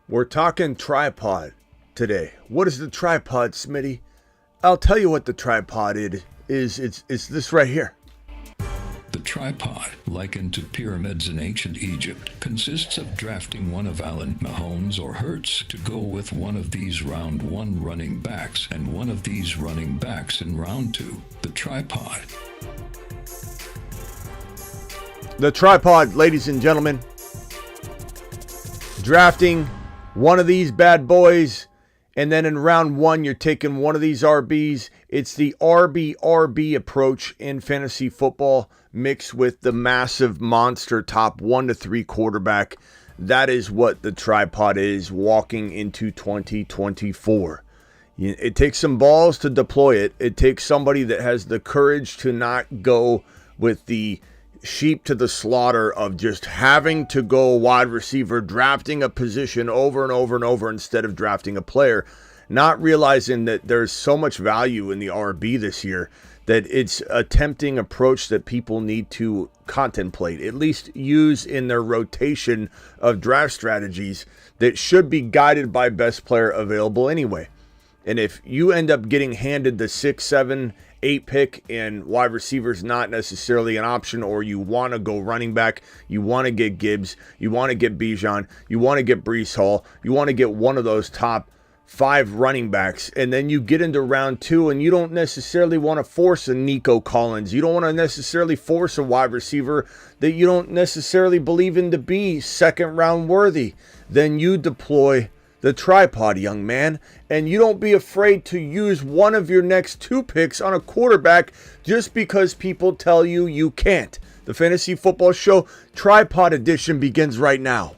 We're talking tripod today. What is the tripod, Smitty? I'll tell you what the tripod is. It's this right here. The tripod, likened to pyramids in ancient Egypt, consists of drafting one of Allen, Mahomes, or Hurts to go with one of these round one running backs and one of these running backs in round two. The tripod. The tripod, ladies and gentlemen. Drafting one of these bad boys, and then in round one, you're taking one of these RBs. It's the RB approach in fantasy football mixed with the massive monster top 1 to 3 quarterback. That is what the tripod is walking into 2024. It takes some balls to deploy it. It takes somebody that has the courage to not go with the sheep to the slaughter of just having to go wide receiver, drafting a position over and over and over instead of drafting a player, not realizing that there's so much value in the RB this year that it's a tempting approach that people need to contemplate, at least use in their rotation of draft strategies that should be guided by best player available anyway. And if you end up getting handed the 6, 7, 8 pick and wide receivers not necessarily an option, or you want to go running back, you want to get Gibbs, you want to get Bijan, you want to get Breece Hall, you want to get one of those top 5 running backs, and then you get into round 2 and you don't necessarily want to force a Nico Collins, you don't want to necessarily force a wide receiver that you don't necessarily believe in to be second round worthy, then you deploy the tripod, young man, and you don't be afraid to use one of your next 2 picks on a quarterback just because people tell you you can't. The Fantasy Football Show Tripod Edition begins right now.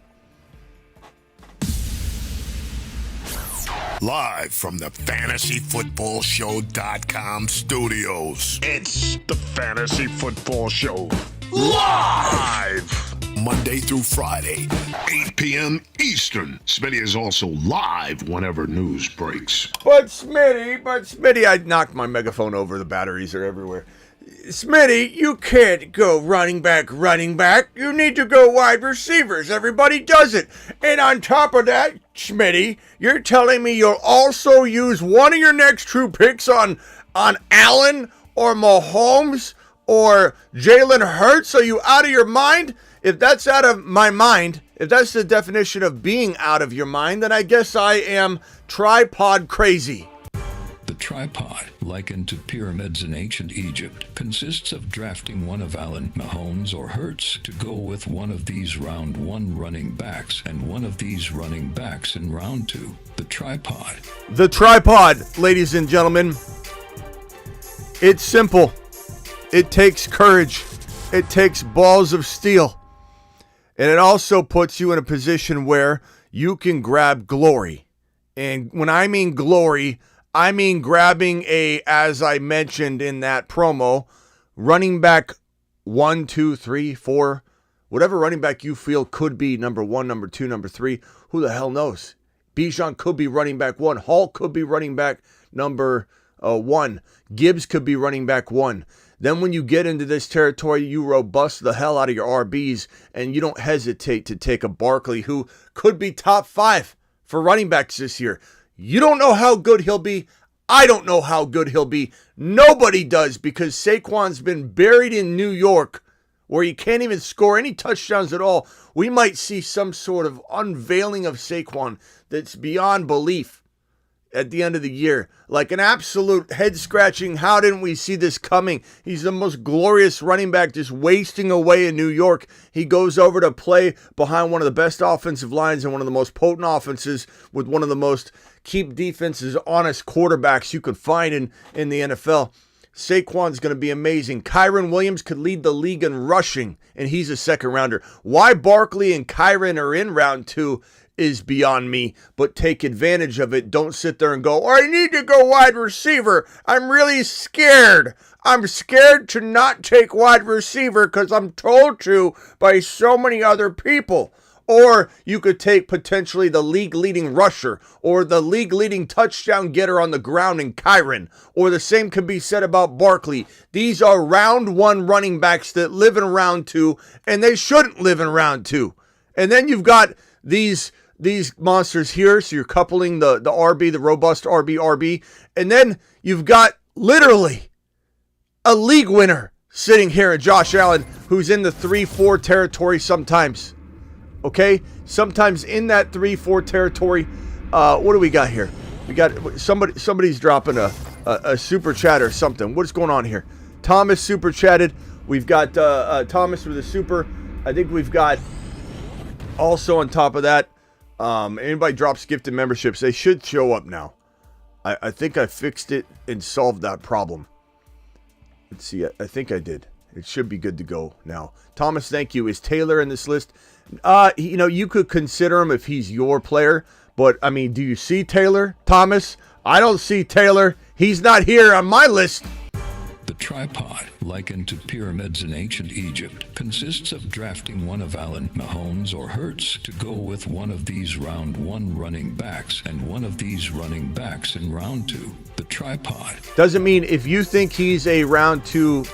Live from the FantasyFootballShow.com studios. It's the Fantasy Football Show. Live! Monday through Friday, 8 p.m. Eastern. Smitty is also live whenever news breaks. But Smitty, I knocked my megaphone over. The batteries are everywhere. Smitty, you can't go running back. You need to go wide receivers. Everybody does it. And on top of that, Smitty, you're telling me you'll also use one of your next 2 picks on Allen or Mahomes or Jalen Hurts? Are you out of your mind? If that's out of my mind, if that's the definition of being out of your mind, then I guess I am tripod crazy. The tripod, likened to pyramids in ancient Egypt, consists of drafting one of Allen, Mahomes, or Hurts to go with one of these round 1 running backs and one of these running backs in round 2. The tripod. The tripod, ladies and gentlemen. It's simple. It takes courage. It takes balls of steel. And it also puts you in a position where you can grab glory. And when I mean glory, I mean grabbing as I mentioned in that promo, running back 1, 2, 3, 4, whatever running back you feel could be number 1, number 2, number 3. Who the hell knows? Bijan could be running back 1. Hall could be running back number 1. Gibbs could be running back 1. Then when you get into this territory, you robust the hell out of your RBs, and you don't hesitate to take a Barkley who could be top 5 for running backs this year. You don't know how good he'll be. I don't know how good he'll be. Nobody does, because Saquon's been buried in New York where he can't even score any touchdowns at all. We might see some sort of unveiling of Saquon that's beyond belief at the end of the year. Like an absolute head-scratching, how didn't we see this coming? He's the most glorious running back just wasting away in New York. He goes over to play behind one of the best offensive lines and one of the most potent offenses with one of the most keep defenses honest quarterbacks you could find in the NFL. Saquon's going to be amazing. Kyren Williams could lead the league in rushing, and he's a second rounder. Why Barkley and Kyren are in round 2 is beyond me, but take advantage of it. Don't sit there and go, I need to go wide receiver. I'm really scared. I'm scared to not take wide receiver because I'm told to by so many other people. Or you could take potentially the league-leading rusher or the league-leading touchdown getter on the ground in Kyren. Or the same could be said about Barkley. These are round 1 running backs that live in round 2, and they shouldn't live in round 2. And then you've got these these monsters here. So you're coupling the RB, the robust RB, and then you've got literally a league winner sitting here at Josh Allen, who's in the 3-4 territory sometimes. Okay? Sometimes in that 3-4 territory. What do we got here? We got somebody's dropping a super chat or something. What's going on here? Thomas super chatted. We've got Thomas with a super. I think we've got also on top of that, anybody drops gifted memberships, they should show up now. I think I fixed it and solved that problem. Let's see. I think I did. It should be good to go now. Thomas, thank you. Is Taylor in this list? You could consider him if he's your player. But, I mean, do you see Taylor, Thomas? I don't see Taylor. He's not here on my list. The tripod, likened to pyramids in ancient Egypt, consists of drafting one of Allen, Mahomes, or Hurts to go with one of these round 1 running backs and one of these running backs in round 2. The tripod. Doesn't mean if you think he's a round 2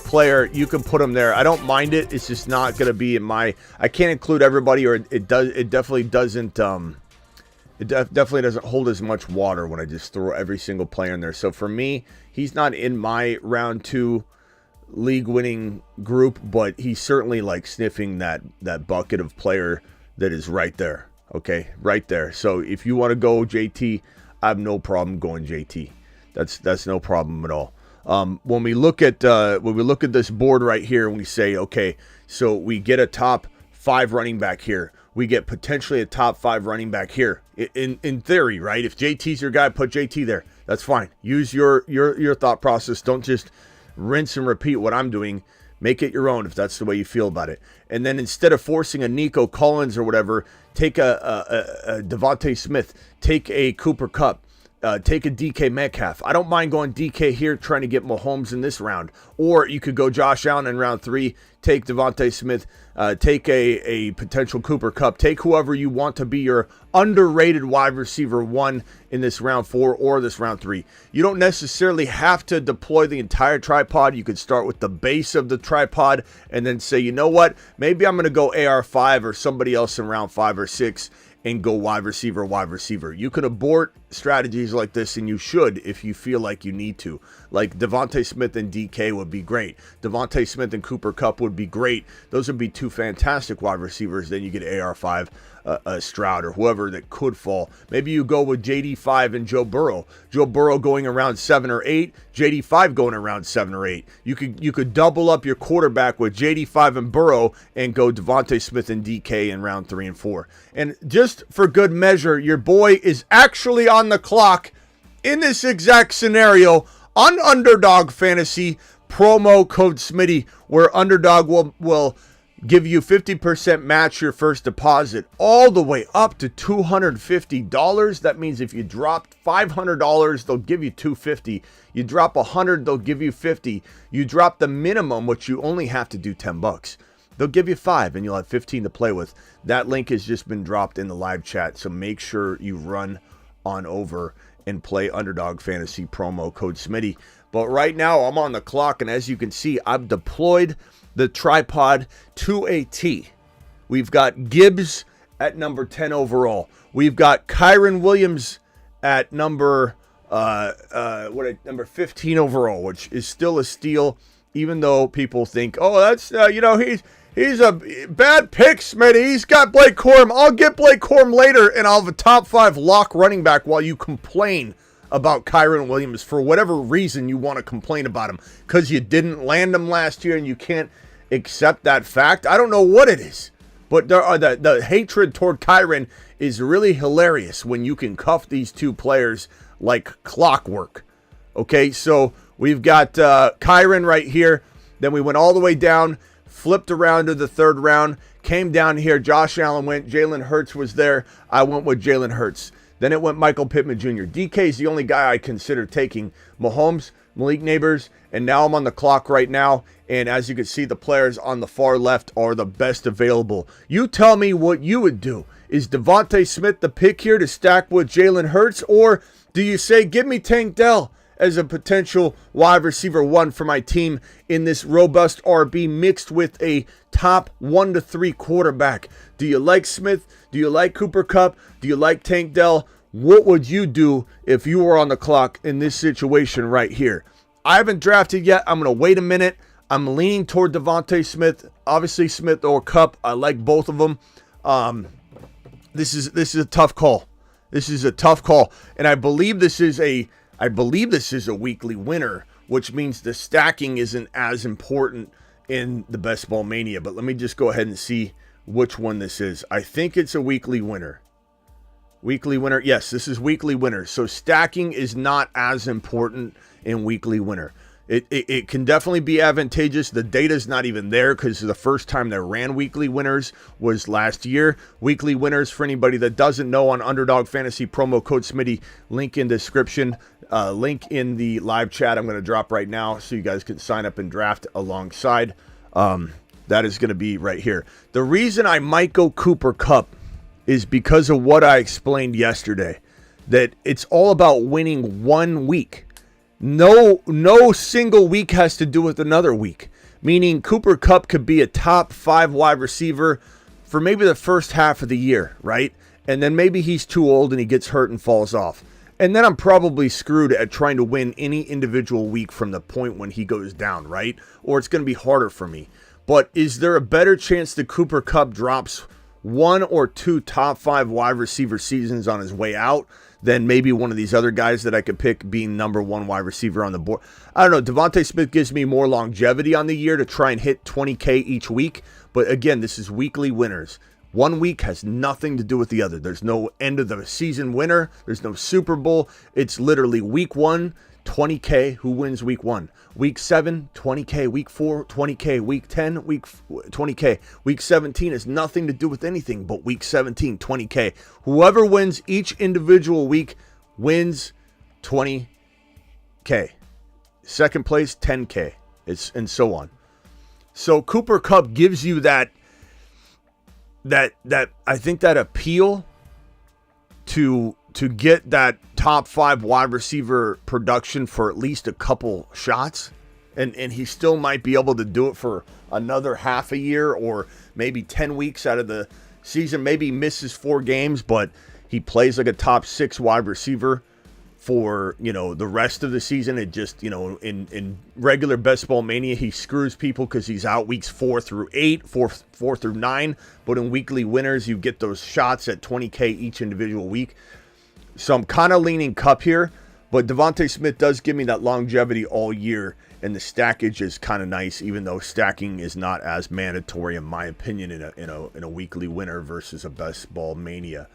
player, you can put him there. I don't mind it. It's just not going to be in my. I can't include everybody, or it does. It definitely doesn't. It definitely doesn't hold as much water when I just throw every single player in there. So for me, he's not in my round 2 league winning group, but he's certainly like sniffing that bucket of player that is right there. Okay, right there. So if you want to go JT, I have no problem going JT. That's no problem at all. When we look at this board right here, and we say, okay, so we get a top 5 running back here. We get potentially a top 5 running back here. In theory, right? If JT's your guy, put JT there. That's fine. Use your thought process. Don't just rinse and repeat what I'm doing. Make it your own if that's the way you feel about it. And then instead of forcing a Nico Collins or whatever, take a Devontae Smith. Take a Cooper Kupp. Take a DK Metcalf. I don't mind going DK here, trying to get Mahomes in this round. Or you could go Josh Allen in round 3, take Devontae Smith, take a potential Cooper Kupp, take whoever you want to be your underrated wide receiver 1 in this round 4 or this round 3. You don't necessarily have to deploy the entire tripod. You could start with the base of the tripod and then say, you know what, maybe I'm going to go AR5 or somebody else in round 5 or 6 and go wide receiver. You can abort strategies like this, and you should if you feel like you need to. Like Devontae Smith and DK would be great. Devontae Smith and Cooper Kupp would be great. Those would be 2 fantastic wide receivers. Then you get AR5, Stroud, or whoever that could fall. Maybe you go with JD5 and Joe Burrow. Joe Burrow going around 7 or 8. JD5 going around 7 or 8. You could double up your quarterback with JD5 and Burrow and go Devontae Smith and DK in round 3 and 4. And just for good measure, your boy is actually on the clock in this exact scenario on Underdog Fantasy, promo code Smitty, where Underdog will give you 50% match your first deposit all the way up to $250. That means if you dropped $500, they'll give you $250. You drop $100, they'll give you $50. You drop the minimum, which you only have to do $10. They'll give you $5 and you'll have $15 to play with. That link has just been dropped in the live chat, so make sure you run on over and play Underdog Fantasy, promo code Smitty. But right now I'm on the clock, and as you can see, I've deployed the tripod to a T. We've got Gibbs at number 10 overall. We've got Kyren Williams at number 15 overall, which is still a steal, even though people think, oh, that's he's a bad pick, Smitty. He's got Blake Corum. I'll get Blake Corum later, and I'll have a top 5 lock running back while you complain about Kyren Williams for whatever reason you want to complain about him, because you didn't land him last year and you can't accept that fact. I don't know what it is, but the hatred toward Kyren is really hilarious when you can cuff these 2 players like clockwork. Okay, so we've got Kyren right here. Then we went all the way down, flipped around to the 3rd round, came down here. Josh Allen went. Jalen Hurts was there. I went with Jalen Hurts. Then it went Michael Pittman Jr. DK is the only guy I consider taking. Mahomes, Malik Neighbors, and now I'm on the clock right now. And as you can see, the players on the far left are the best available. You tell me what you would do. Is Devontae Smith the pick here to stack with Jalen Hurts? Or do you say, give me Tank Dell as a potential wide receiver 1 for my team in this robust RB mixed with a top 1 to 3 quarterback. Do you like Smith? Do you like Cooper Kupp? Do you like Tank Dell? What would you do if you were on the clock in this situation right here? I haven't drafted yet. I'm going to wait a minute. I'm leaning toward Devontae Smith. Obviously, Smith or Kupp. I like both of them. This is a tough call. This is a tough call, and I believe this is a weekly winner, which means the stacking isn't as important in the Best Ball Mania. But let me just go ahead and see which one this is. I think it's a weekly winner. Weekly winner. Yes, this is weekly winner. So stacking is not as important in weekly winner. It can definitely be advantageous. The data's not even there because the first time they ran weekly winners was last year. Weekly winners, for anybody that doesn't know, on Underdog Fantasy, promo code Smitty, link in description, link in the live chat I'm going to drop right now so you guys can sign up and draft alongside. That is going to be right here. The reason I might go Cooper Kupp is because of what I explained yesterday, that it's all about winning one week. No single week has to do with another week. Meaning Cooper Kupp could be a top 5 wide receiver for maybe the first half of the year, right? And then maybe he's too old and he gets hurt and falls off. And then I'm probably screwed at trying to win any individual week from the point when he goes down, right? Or it's going to be harder for me. But is there a better chance that Cooper Kupp drops 1 or 2 top 5 wide receiver seasons on his way out than maybe one of these other guys that I could pick being number 1 wide receiver on the board? I don't know. Devontae Smith gives me more longevity on the year to try and hit 20K each week. But again, this is weekly winners. One week has nothing to do with the other. There's no end of the season winner. There's no Super Bowl. It's literally week 1, 20K. Who wins week 1? Week 7, 20K. Week 4, 20K. Week 10, 20K. Week 17 has nothing to do with anything but week 17, 20K. Whoever wins each individual week wins 20K. Second place, 10K. And so on. So Cooper Kupp gives you that I think that appeal to get that top 5 wide receiver production for at least a couple shots, and he still might be able to do it for another half a year or maybe 10 weeks out of the season. Maybe he misses 4 games, but he plays like a top 6 wide receiver for, the rest of the season. It just, in regular Best Ball Mania, he screws people because he's out weeks 4 through 8, 4 through 9. But in weekly winners, you get those shots at 20K each individual week. So I'm kind of leaning Kupp here, but Devontae Smith does give me that longevity all year, and the stackage is kind of nice, even though stacking is not as mandatory, in my opinion, in a weekly winner versus a Best Ball Mania.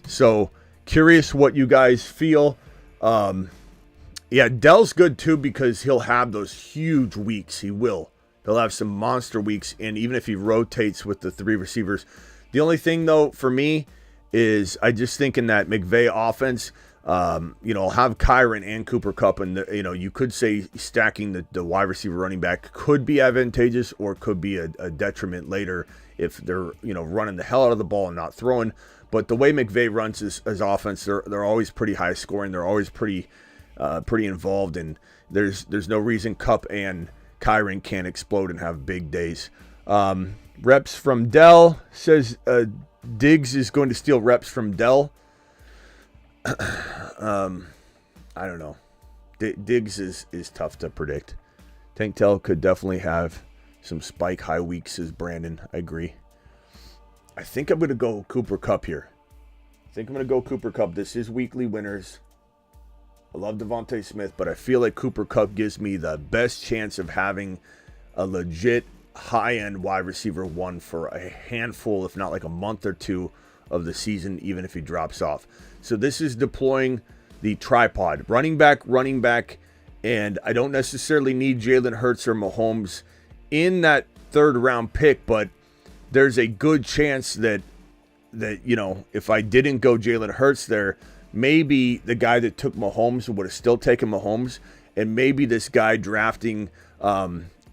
So curious what you guys feel. Yeah, Dell's good too because he'll have those huge weeks. He'll have some monster weeks, and even if he rotates with the 3 receivers. The only thing though for me is I just think in that McVay offense, I'll have Kyron and Cooper Kupp, and you could say stacking the wide receiver running back could be advantageous or could be a detriment later if they're running the hell out of the ball and not throwing. But the way McVay runs his offense, they're always pretty high scoring. They're always pretty involved, and there's no reason Kupp and Kyron can't explode and have big days. Reps from Dell says Diggs is going to steal reps from Dell. I don't know. Diggs is tough to predict. Tank Dell could definitely have some spike high weeks, says Brandon. I agree. I think I'm going to go Cooper Kupp here. This is weekly winners. I love Devontae Smith, but I feel like Cooper Kupp gives me the best chance of having a legit high-end wide receiver 1 for a handful, if not like a month or 2 of the season, even if he drops off. So this is deploying the tripod. Running back, and I don't necessarily need Jalen Hurts or Mahomes in that 3rd round pick, but there's a good chance that if I didn't go Jalen Hurts there, maybe the guy that took Mahomes would have still taken Mahomes, and maybe this guy drafting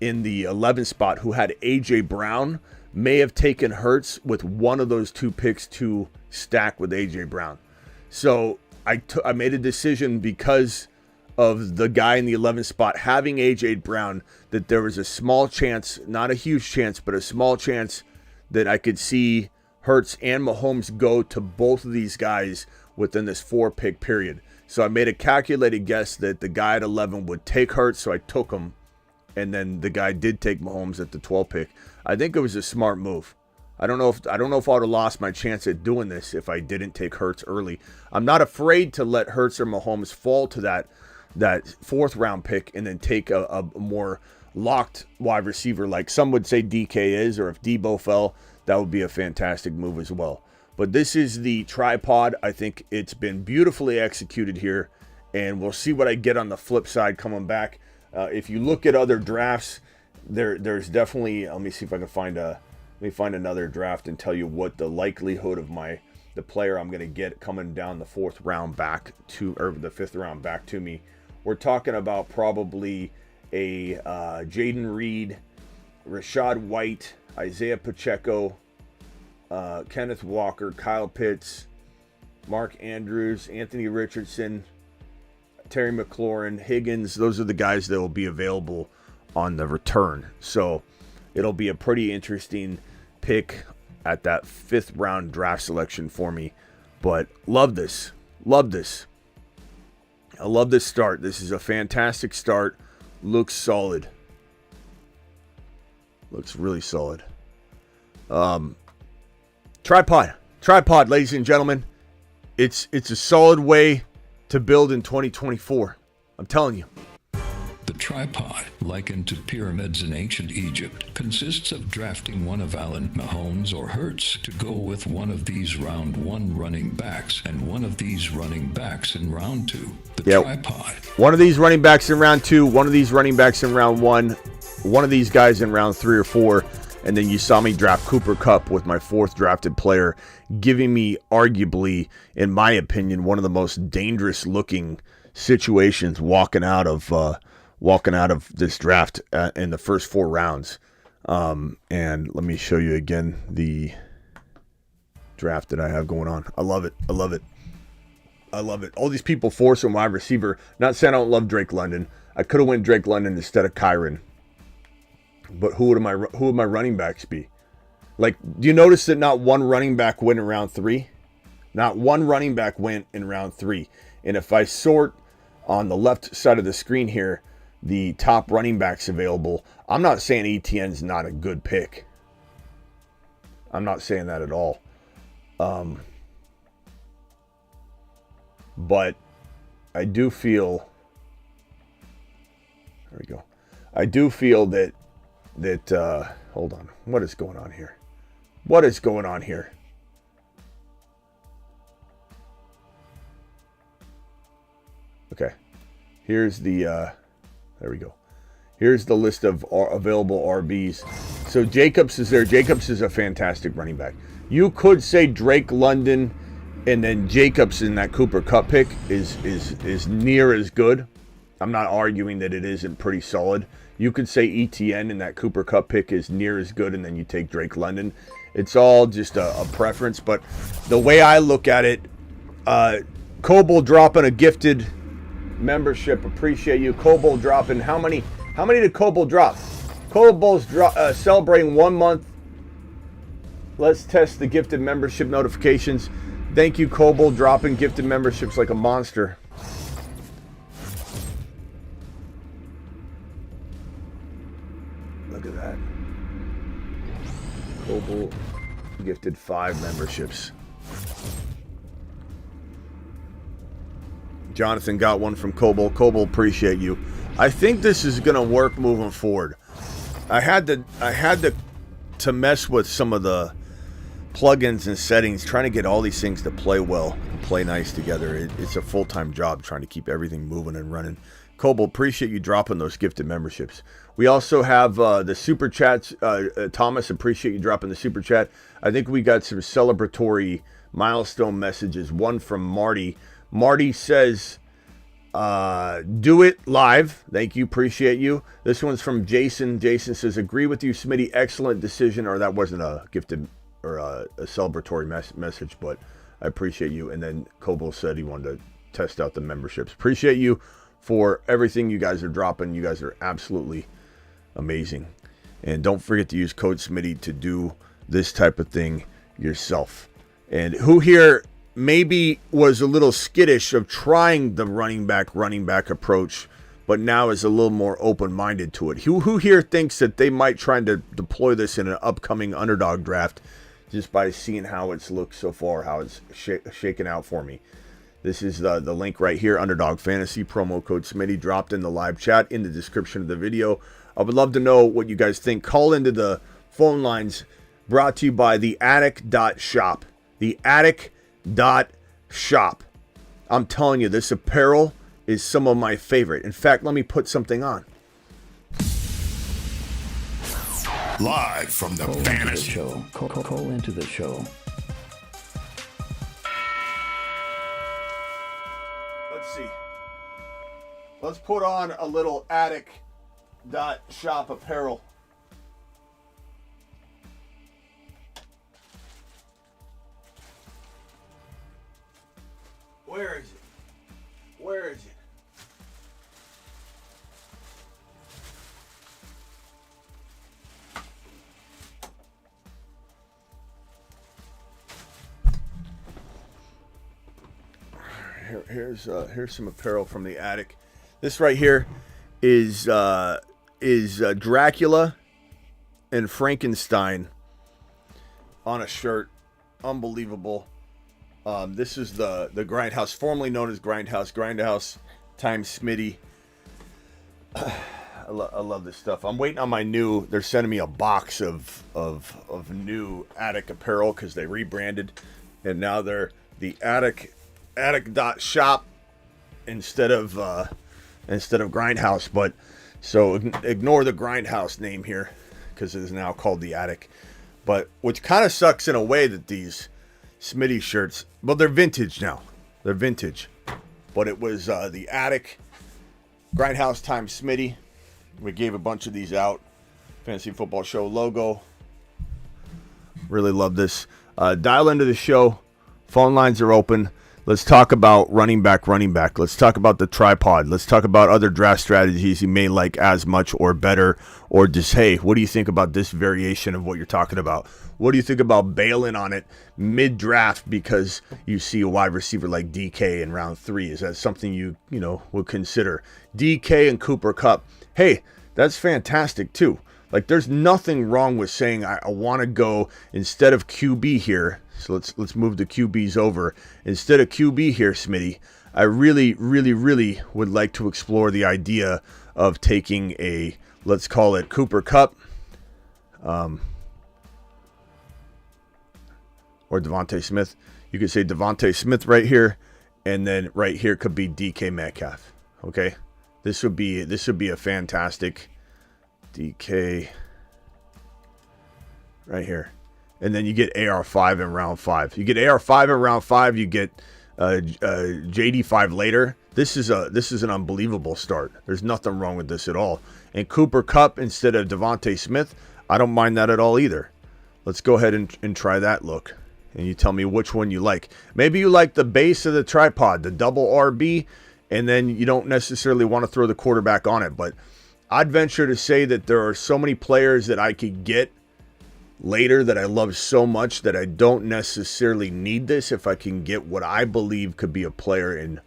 in the 11th spot who had A.J. Brown may have taken Hurts with one of those 2 picks to stack with A.J. Brown. So I made a decision because of the guy in the 11th spot having A.J. Brown that there was a small chance, not a huge chance, but a small chance that I could see Hurts and Mahomes go to both of these guys within this 4-pick period. So I made a calculated guess that the guy at 11 would take Hurts, so I took him. And then the guy did take Mahomes at the 12th pick. I think it was a smart move. I don't know if I would have lost my chance at doing this if I didn't take Hurts early. I'm not afraid to let Hurts or Mahomes fall to that 4th round pick and then take a more locked wide receiver like some would say DK is, or if Debo fell, that would be a fantastic move as well. But this is the tripod. I think it's been beautifully executed here, and we'll see what I get on the flip side coming back. If you look at other drafts, there's definitely, let me see if I can find another draft and tell you what the likelihood of the player I'm going to get coming down the 4th round back to, or the 5th round back to me. We're talking about probably a Jaden Reed, Rashad White, Isaiah Pacheco, Kenneth Walker, Kyle Pitts, Mark Andrews, Anthony Richardson, Terry McLaurin, Higgins. Those are the guys that will be available on the return. So it'll be a pretty interesting pick at that 5th round draft selection for me. But love this. Love this. I love this start. This is a fantastic start. Looks solid. Looks really solid. Tripod, ladies and gentlemen. It's a solid way to build in 2024. I'm telling you. The tripod, likened to pyramids in ancient Egypt, consists of drafting one of Allen, Mahomes, or Hurts to go with one of these round 1 running backs and one of these running backs in round 2. The tripod. One of these running backs in round 2, one of these running backs in round 1, one of these guys in round 3 or 4, and then you saw me draft Cooper Kupp with my 4th drafted player, giving me arguably, in my opinion, one of the most dangerous looking situations walking out of this draft in the first 4 rounds. And let me show you again the draft that I have going on. I love it. All these people force a wide receiver. Not saying I don't love Drake London. I could have went Drake London instead of Kyron. But who would my running backs be? Like, do you notice that not one running back went in round 3? Not one running back went in round 3. And if I sort on the left side of the screen here, the top running backs available, I'm not saying ETN's not a good pick. I'm not saying that at all. But I do feel, there we go. I do feel that hold on. What is going on here? Okay. Here's the, there we go. Here's the list of available RBs. So Jacobs is there. Jacobs is a fantastic running back. You could say Drake London and then Jacobs in that Cooper Kupp pick is near as good. I'm not arguing that it isn't pretty solid. You could say ETN in that Cooper Kupp pick is near as good, and then you take Drake London. It's all just a preference, but the way I look at it, Coble dropping a gifted membership. Appreciate you. Coble dropping, how many did Coble drop? Coble's celebrating 1 month. Let's test the gifted membership notifications. Thank you, Coble, dropping gifted memberships like a monster. Look at that. Coble gifted 5 memberships. Jonathan got one from Coble. Coble, appreciate you. I think this is going to work moving forward. I had to mess with some of the plugins and settings, trying to get all these things to play well and play nice together. It's a full-time job trying to keep everything moving and running. Coble, appreciate you dropping those gifted memberships. We also have the super chats. Thomas, appreciate you dropping the super chat. I think we got some celebratory milestone messages. One from Marty. Marty says, do it live. Thank you. Appreciate you. This one's from Jason. Jason says, agree with you, Smitty. Excellent decision. Or that wasn't a gifted or a celebratory message, but I appreciate you. And then Coble said he wanted to test out the memberships. Appreciate you for everything you guys are dropping. You guys are absolutely amazing. And don't forget to use code Smitty to do this type of thing yourself. And who here maybe was a little skittish of trying the running back approach, but now is a little more open-minded to it? Who here thinks that they might try to deploy this in an upcoming underdog draft just by seeing how it's looked so far, how it's shaken out for me? This is the link right here, Underdog Fantasy, promo code Smitty, dropped in the live chat in the description of the video. I would love to know what you guys think. Call into the phone lines, brought to you by theattic.shop. Theattic.shop. I'm telling you, this apparel is some of my favorite. In fact, let me put something on. Live from the fantasy show. Call into the show. Let's see. Let's put on a little attic.shop apparel. Where is it? Where is it? Here's some apparel from the attic. This right here is Dracula and Frankenstein on a shirt. Unbelievable. This is the Grindhouse, formerly known as Grindhouse times Smitty. I love this stuff. I'm waiting on my new. They're sending me a box of new attic apparel because they rebranded, and now they're the attic.shop instead of Grindhouse. But so ignore the Grindhouse name here because it is now called the Attic. But which kind of sucks in a way that these Smitty shirts, well, they're vintage now. They're vintage. But it was the Attic, Grindhouse times Smitty. We gave a bunch of these out. Fantasy Football Show logo. Really love this. Dial into the show. Phone lines are open. Let's talk about running back. Let's talk about the tripod. Let's talk about other draft strategies you may like as much or better. Or just, hey, what do you think about this variation of what you're talking about? What do you think about bailing on it mid-draft because you see a wide receiver like DK in round 3? Is that something you would consider? DK and Cooper Kupp. Hey, that's fantastic too. Like, there's nothing wrong with saying I want to go instead of QB here. So let's move the QBs over. Instead of QB here, Smitty, I really would like to explore the idea of taking a, let's call it Cooper Kupp, or Devontae Smith. You could say Devontae Smith right here, and then right here could be DK Metcalf. Okay, this would be a fantastic DK right here. And then you get AR5 in round 5. You get AR5 in round 5. You get JD5 later. This is an unbelievable start. There's nothing wrong with this at all. And Cooper Kupp instead of Devontae Smith, I don't mind that at all either. Let's go ahead and try that look. And you tell me which one you like. Maybe you like the base of the tripod, the double RB, and then you don't necessarily want to throw the quarterback on it. But I'd venture to say that there are so many players that I could get later that I love so much that I don't necessarily need this if I can get what I believe could be a player in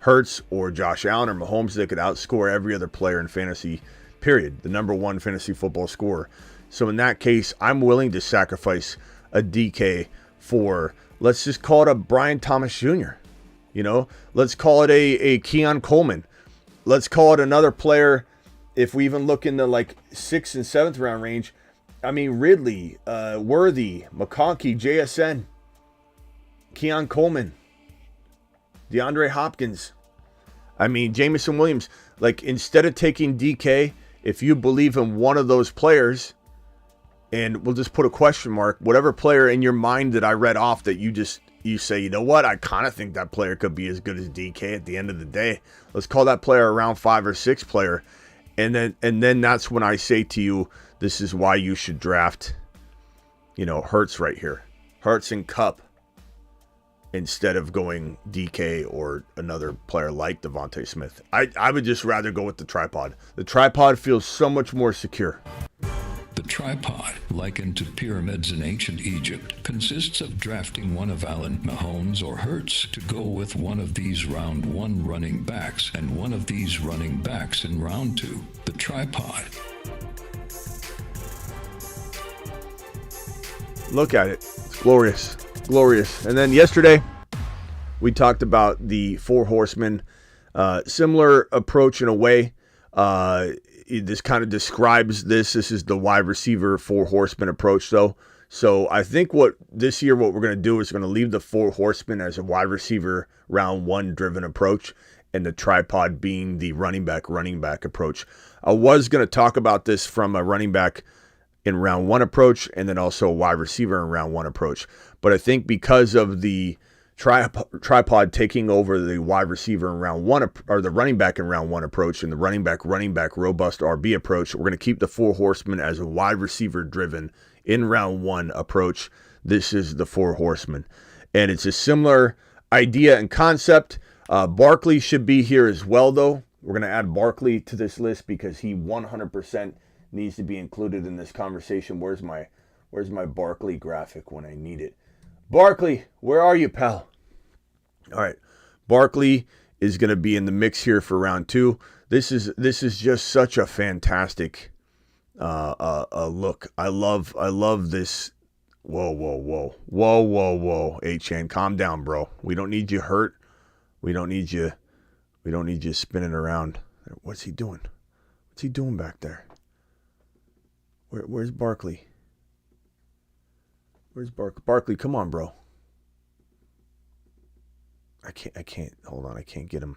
Hurts or Josh Allen or Mahomes that could outscore every other player in fantasy, period. The number one fantasy football scorer. So in that case, I'm willing to sacrifice a DK for, let's just call it a Brian Thomas Jr. Let's call it a Keon Coleman. Let's call it another player. If we even look in the 6th and 7th round range, I mean, Ridley, Worthy, McConkey, JSN, Keon Coleman, DeAndre Hopkins. I mean, Jameson Williams. Instead of taking DK, if you believe in one of those players, and we'll just put a question mark, whatever player in your mind that I read off that you say, you know what, I kind of think that player could be as good as DK at the end of the day. Let's call that player a round 5 or 6 player. And then that's when I say to you, this is why you should draft, Hurts right here. Hurts and Kupp. instead of going DK or another player like Devontae Smith. I would just rather go with the tripod. The tripod feels so much more secure. The tripod, likened to pyramids in ancient Egypt, consists of drafting one of Allen, Mahomes, or Hurts to go with one of these round 1 running backs and one of these running backs in round 2. The tripod. Look at it. It's glorious. Glorious. And then yesterday, we talked about the 4 horsemen. Similar approach in a way. This kind of describes this. This is the wide receiver 4 horsemen approach, though. So I think what we're going to do is we're going to leave the 4 horsemen as a wide receiver round 1 driven approach, and the tripod being the running back approach. I was going to talk about this from a running back in round 1 approach, and then also a wide receiver in round 1 approach. But I think because of the tripod taking over the wide receiver in round 1, or the running back in round 1 approach, and the running back robust RB approach, we're going to keep the 4 horsemen as a wide receiver driven in round 1 approach. This is the 4 horsemen, and it's a similar idea and concept. Barkley should be here as well, though. We're going to add Barkley to this list because he 100% needs to be included in this conversation. Where's my Barkley graphic when I need it? Barkley, where are you, pal? All right, Barkley is going to be in the mix here for round 2. This is just such a fantastic look. I love this. Whoa, H-N, calm down, bro. We don't need you hurt. We don't need you spinning around. What's he doing? What's he doing back there? Where's Barkley? Where's Barkley? Come on, bro. I can't. Hold on. I can't get him.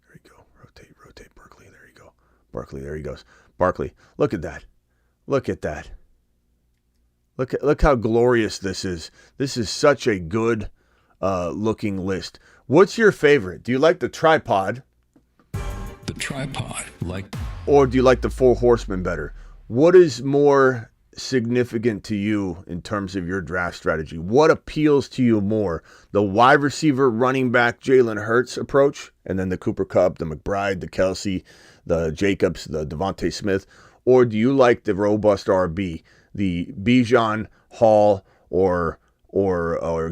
There you go. Rotate Barkley. There you go. Barkley. There he goes. Barkley. Look at that. Look at that. Look how glorious this is. This is such a good looking list. What's your favorite? Do you like the tripod? The tripod, or do you like the 4 horsemen better? What is more significant to you in terms of your draft strategy? What appeals to you more? The wide receiver, running back, Jalen Hurts approach, and then the Cooper Kupp, the McBride, the Kelsey, the Jacobs, the Devontae Smith? Or do you like the robust RB, the Bijan, Hall, or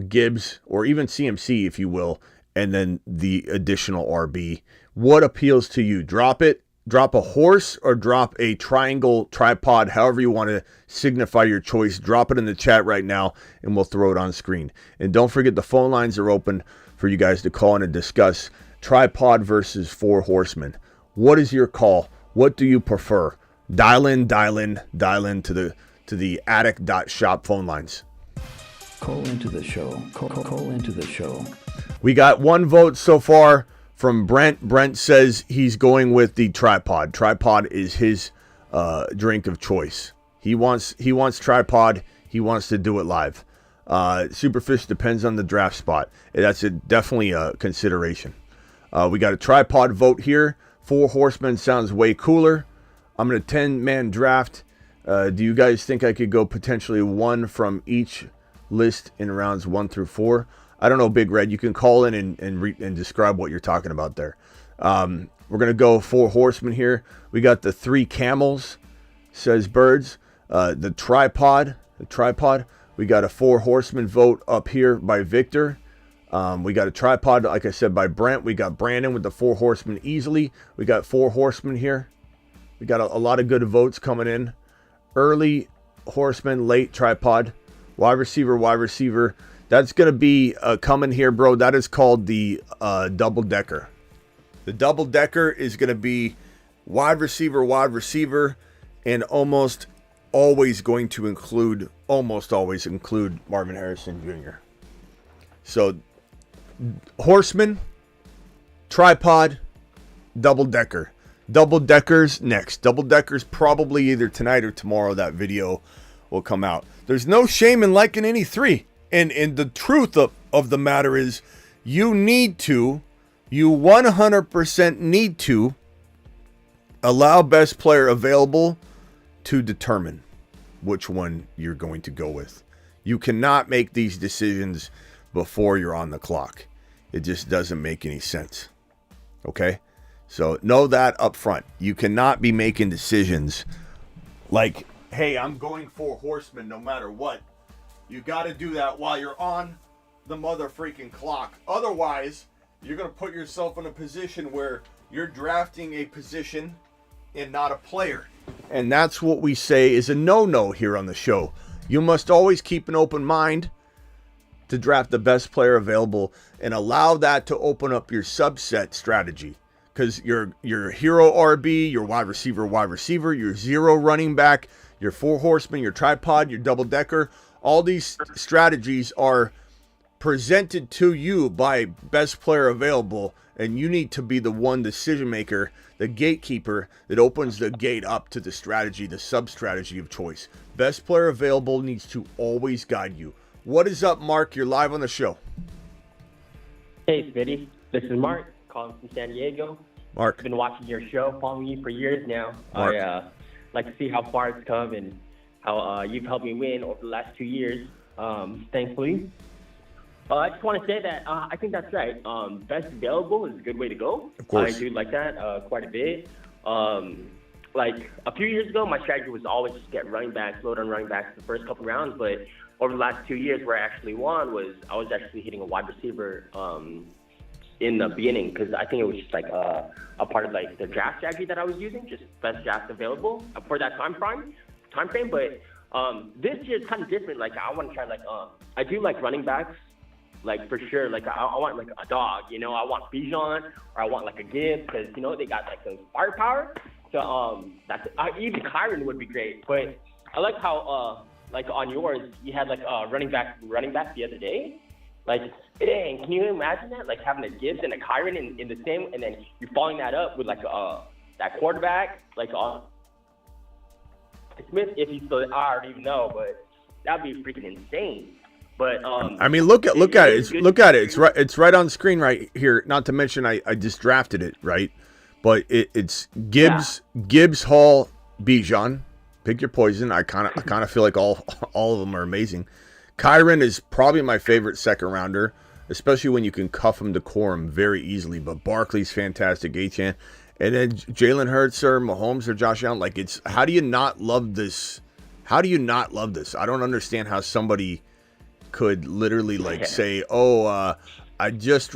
Gibbs, or even CMC, if you will, and then the additional RB? What appeals to you? Drop a horse, or drop a triangle, tripod, however you want to signify your choice. Drop it in the chat right now, and we'll throw it on screen. And don't forget, the phone lines are open for you guys to call in and discuss tripod versus 4 horsemen. What is your call? What do you prefer? Dial in to the attic.shop phone lines. Call into the show. Call into the show. We got 1 vote so far from Brent. Brent says he's going with the tripod. Tripod is his drink of choice. He wants tripod. He wants to do it live. Superfish depends on the draft spot. That's definitely a consideration. We got a tripod vote here. 4 horsemen sounds way cooler. I'm in a 10-man draft. Do you guys think I could go potentially 1 from each list in rounds 1 through 4? I don't know, Big Red. You can call in and describe what you're talking about there. We're going to go 4 horsemen here. We got the 3 camels, says Birds. The tripod. We got a 4 horsemen vote up here by Victor. We got a tripod, like I said, by Brent. We got Brandon with the 4 horsemen easily. We got 4 horsemen here. We got a lot of good votes coming in. Early horseman, late tripod. Wide receiver. That's going to be coming here, bro. That is called the double-decker. The double-decker is going to be wide receiver, and almost always include Marvin Harrison Jr. So, horseman, tripod, double-decker. Double-deckers next. Double-deckers probably either tonight or tomorrow that video will come out. There's no shame in liking any 3. And the truth of the matter is you 100% need to allow best player available to determine. which one you're going to go with. You cannot make these decisions before you're on the clock. It just doesn't make any sense. Okay? So know that up front. You cannot be making decisions like, hey, I'm going for Horseman no matter what. You got to do that while you're on the mother freaking clock. Otherwise, you're going to put yourself in a position where you're drafting a position and not a player. And that's what we say is a no-no here on the show. You must always keep an open mind to draft the best player available and allow that to open up your subset strategy. Because your hero RB, your wide receiver, your zero running back, your 4 horsemen, your tripod, your double decker, all these strategies are presented to you by best player available, and you need to be the one decision maker, the gatekeeper that opens the gate up to the strategy, the sub-strategy of choice. Best player available needs to always guide you. What is up, Mark? You're live on the show. Hey, Smitty. This is Mark, calling from San Diego. Mark. I've been watching your show, following you for years now. Mark. I like to see how far it's come and how you've helped me win over the last 2 years, thankfully. I just want to say that I think that's right. Best available is a good way to go. Of course. I do like that quite a bit. Like a few years ago, my strategy was always just get running backs, load on running backs the first couple rounds. But over the last 2 years, where I actually won was I was actually hitting a wide receiver in the beginning, because I think it was just like a part of like the draft strategy that I was using, just best draft available for that time frame. But this year is kind of different. Like I want to try I do like running backs. Like, for sure, like, I want, like, a dog, you know? I want Bijan, or I want, like, a Gibbs, because, you know, they got, like, some firepower. So, even Kyron would be great. But I like how, like, on yours, you had, like, a running back the other day. Like, dang, can you imagine that? Like, having a Gibbs and a Kyron in the same, and then you're following that up with, like, that quarterback, like, Smith, if he's still, I already even know, but that'd be freaking insane. But I mean, look at it. Look at it. It's right on screen right here. Not to mention, I just drafted it, right? But it's Gibbs, Hall, Bijan. Pick your poison. I kind of feel like all of them are amazing. Kyron is probably my favorite second rounder, especially when you can cuff him to Corum very easily. But Barkley's fantastic, Achane, and then Jalen Hurts or Mahomes or Josh Allen. Like, it's, how do you not love this? How do you not love this? I don't understand how somebody could literally say, I just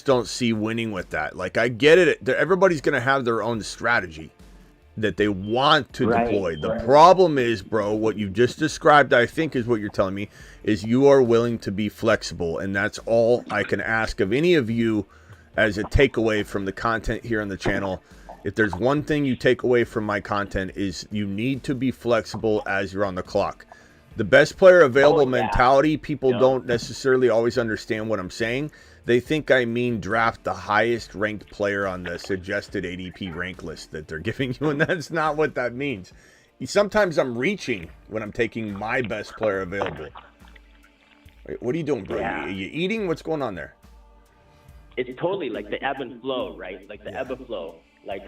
don't see winning with that. Like, I get it. Everybody's going to have their own strategy that they want to deploy. The problem is, bro, what you just described, I think is what you're telling me, is you are willing to be flexible. And that's all I can ask of any of you as a takeaway from the content here on the channel. If there's one thing you take away from my content is you need to be flexible as you're on the clock. The best player available mentality, people don't necessarily always understand what I'm saying. They think I mean draft the highest ranked player on the suggested ADP rank list that they're giving you, and that's not what that means. Sometimes I'm reaching when I'm taking my best player available. Wait, what are you doing, bro? Are you eating? What's going on there? It's totally like the ebb and flow, right? Like the ebb and flow. Like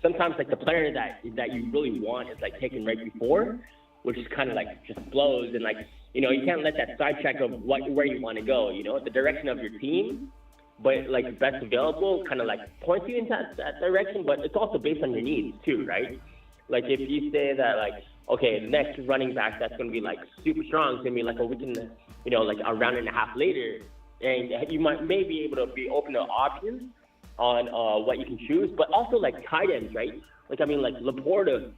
sometimes like the player that you really want is like taken right before, which is kind of like just blows, and like, you know, you can't let that sidetrack of where you want to go, you know, the direction of your team, but like best available kind of like points you into that direction, but it's also based on your needs too, right? Like if you say that like, okay, the next running back that's going to be like super strong is going to be like, we can, you know, like a round and a half later, and you may be able to be open to options on what you can choose, but also like tight ends, right? Like, I mean, like Laporta,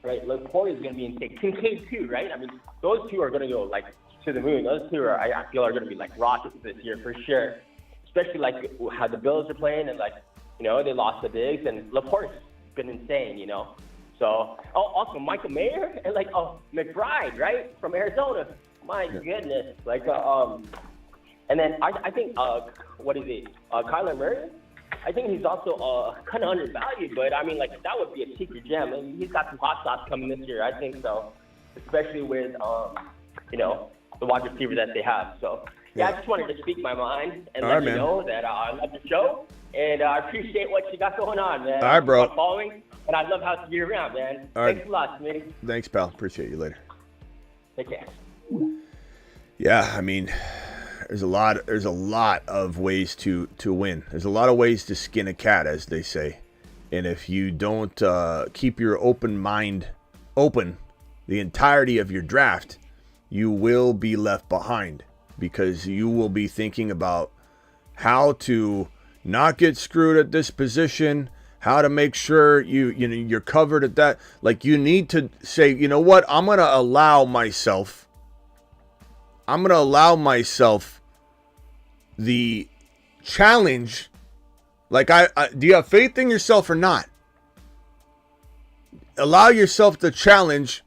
right? Laporta is going to be insane. Kincaid too, right? I mean, those two are going to go like to the moon. Those two are, I feel, are going to be like rockets this year for sure. Especially like how the Bills are playing, and like, you know, they lost the Diggs, and Laporta's been insane, you know. So, also Michael Mayer and like McBride, right, from Arizona. My goodness, like and then I think what is it? Kyler Murray. I think he's also kind of undervalued, but I mean, like, that would be a secret gem. I mean, he's got some hot sauce coming this year, I think so, especially with, you know, the wide receiver that they have. So, I just wanted to speak my mind and let you know that I love the show, and I appreciate what you got going on, man. All right, bro. I'm following. And I love how it's year round, man. All right. Thanks a lot, Smitty. Thanks, pal. Appreciate you later. Take care. Yeah, I mean, there's a lot of ways to win. There's a lot of ways to skin a cat, as they say. And if you don't keep your open mind open the entirety of your draft, you will be left behind, because you will be thinking about how to not get screwed at this position, how to make sure you're covered at that. Like, you need to say, you know what, I'm going to allow myself the challenge. Like, do you have faith in yourself or not? Allow yourself the challenge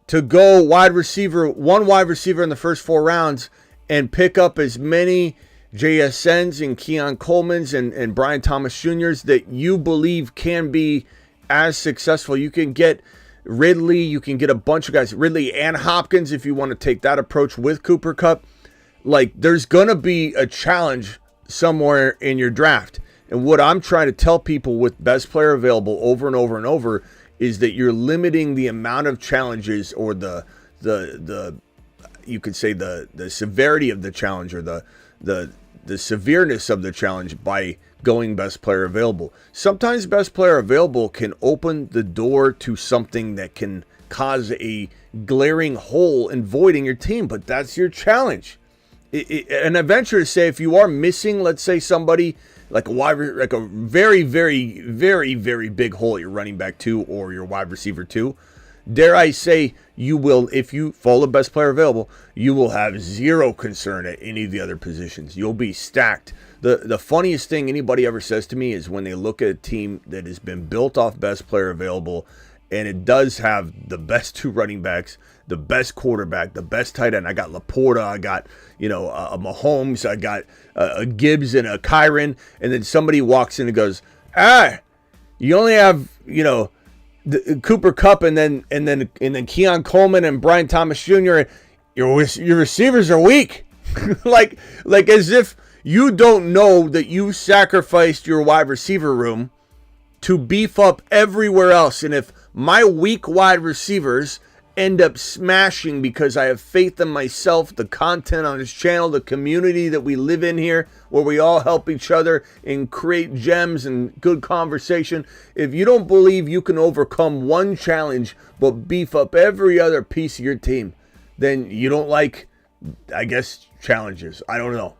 to go one wide receiver in the first 4 rounds and pick up as many JSNs and Keon Coleman's and Brian Thomas Jr.'s that you believe can be as successful. You can get Ridley, you can get a bunch of guys, Ridley and Hopkins, if you want to take that approach with Cooper Kupp. Like, there's going to be a challenge somewhere in your draft. And what I'm trying to tell people with best player available over and over and over is that you're limiting the amount of challenges, or the you could say the severity of the challenge, or the severeness of the challenge, by going best player available. Sometimes best player available can open the door to something that can cause a glaring hole and void in your team, but that's your challenge. And I venture to say, if you are missing, let's say, somebody like a very, very, very, very big hole at your running back 2 or your wide receiver 2, dare I say, you will, if you follow the best player available, you will have zero concern at any of the other positions. You'll be stacked. The funniest thing anybody ever says to me is when they look at a team that has been built off best player available, and it does have the best 2 running backs, the best quarterback, the best tight end. I got Laporta, I got, a Mahomes, I got a Gibbs and a Kyron, and then somebody walks in and goes, you only have, the Cooper Kupp and then Keon Coleman and Brian Thomas Jr. Your receivers are weak. like as if you don't know that you sacrificed your wide receiver room to beef up everywhere else. And if my weak wide receivers end up smashing because I have faith in myself, the content on this channel, the community that we live in here, where we all help each other and create gems and good conversation. If you don't believe you can overcome one challenge but beef up every other piece of your team, then you don't like, I guess, challenges. I don't know.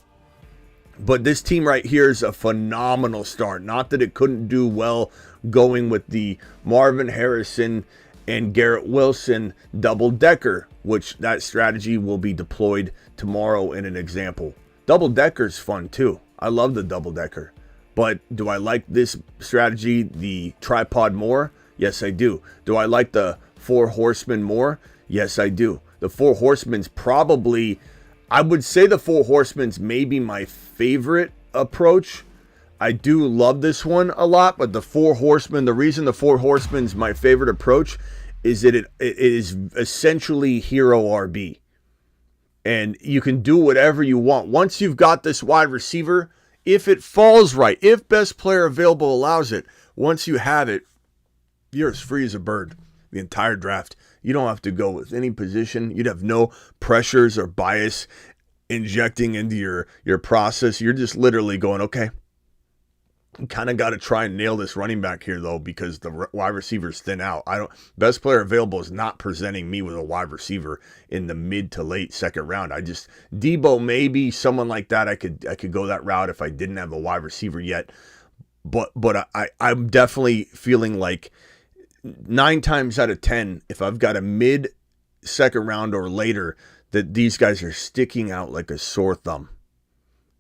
But this team right here is a phenomenal start. Not that it couldn't do well going with the Marvin Harrison and Garrett Wilson double-decker, which that strategy will be deployed tomorrow in an example. Double-decker's fun too. I love the double-decker. But do I like this strategy, the tripod, more? Yes, I do. Do I like the 4 horsemen more? Yes, I do. The 4 horsemen's probably, I would say the 4 horsemen's maybe my favorite approach. I do love this one a lot, but the 4 horsemen, the reason the 4 horsemen's my favorite approach is that it is essentially hero RB. And you can do whatever you want. Once you've got this wide receiver, if it falls right, if best player available allows it, once you have it, you're as free as a bird the entire draft. You don't have to go with any position. You'd have no pressures or bias injecting into your process. You're just literally going, okay, kind of got to try and nail this running back here, though, because the wide receivers thin out. Best player available is not presenting me with a wide receiver in the mid to late second round. Debo, maybe someone like that. I could go that route if I didn't have a wide receiver yet. But I'm definitely feeling like 9 times out of 10, if I've got a mid second round or later, that these guys are sticking out like a sore thumb.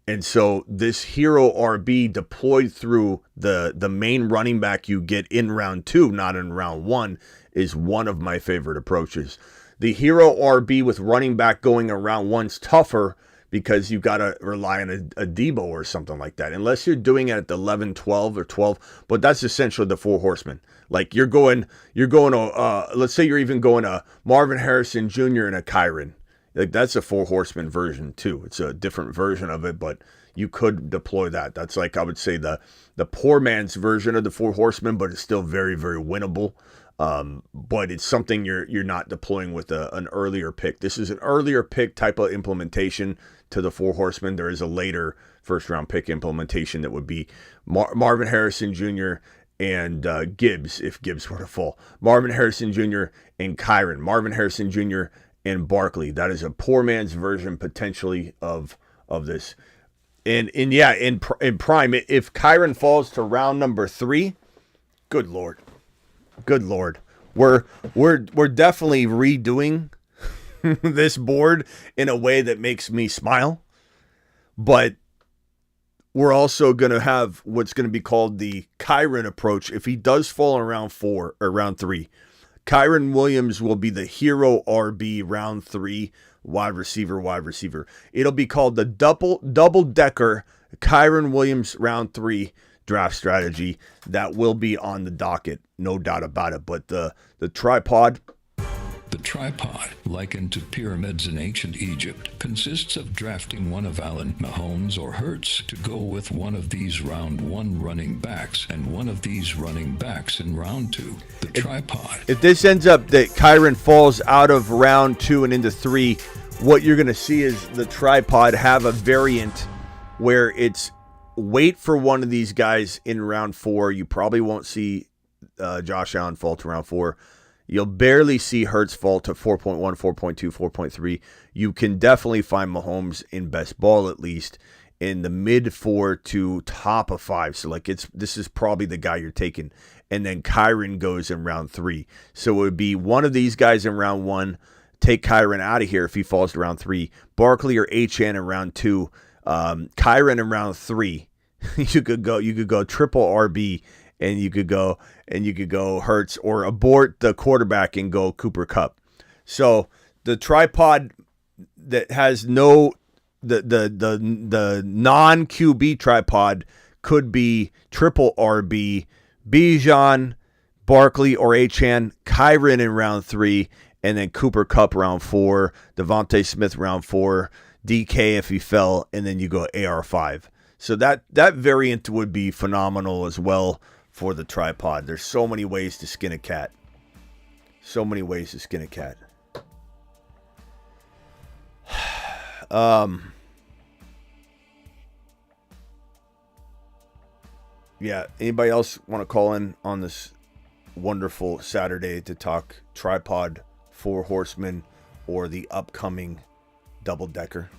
And so this hero RB deployed through the main running back you get in round 2, not in round 1, is one of my favorite approaches. The hero RB with running back going in round 1's tougher because you've got to rely on a Debo or something like that. Unless you're doing it at the 11, 12, or 12. But that's essentially the 4 horsemen. Like you're going to, let's say you're even going to Marvin Harrison Jr. and a Kyron. Like that's a 4 horseman version too. It's a different version of it, but you could deploy that. That's like, I would say, the poor man's version of the Four Horsemen, but it's still very, very winnable. But it's something you're not deploying with an earlier pick. This is an earlier pick type of implementation to the Four Horsemen. There is a later first round pick implementation that would be Marvin Harrison Jr. and Gibbs, if Gibbs were to fall. Marvin Harrison Jr. and Kyren. Marvin Harrison Jr. and Barkley. That is a poor man's version potentially of this. And yeah, in prime, if Kyren falls to round number 3, good Lord. We're definitely redoing this board in a way that makes me smile. But we're also going to have what's going to be called the Kyren approach. If he does fall in round 4 or round 3, Kyren Williams will be the hero RB round 3 wide receiver. It'll be called the double-decker Kyren Williams round 3 draft strategy. That will be on the docket, no doubt about it. But the tripod... The tripod, likened to pyramids in ancient Egypt, consists of drafting one of Allen, Mahomes, or Hurts to go with one of these round 1 running backs and one of these running backs in round 2. The tripod. If this ends up that Kyren falls out of round 2 and into 3, what you're going to see is the tripod have a variant where it's wait for one of these guys in round 4. You probably won't see Josh Allen fall to round 4. You'll barely see Hurts fall to 4.1, 4.2, 4.3. You can definitely find Mahomes in best ball, at least in the mid 4 to top of 5. So like this is probably the guy you're taking. And then Kyren goes in round 3. So it would be one of these guys in round 1. Take Kyren out of here if he falls to round 3. Barkley or Achane in round 2. Kyren in round 3. You could go triple RB. And you could go Hurts, or abort the quarterback and go Cooper Kupp. So the tripod that has no the non QB tripod could be triple RB, Bijan, Barkley or Achane, Kyren in round 3, and then Cooper Kupp round 4, Devontae Smith round 4, DK if he fell, and then you go AR5. So that variant would be phenomenal as well. For the tripod, there's so many ways to skin a cat. Yeah. Anybody else want to call in on this wonderful Saturday to talk tripod, Four Horsemen, or the upcoming double-decker?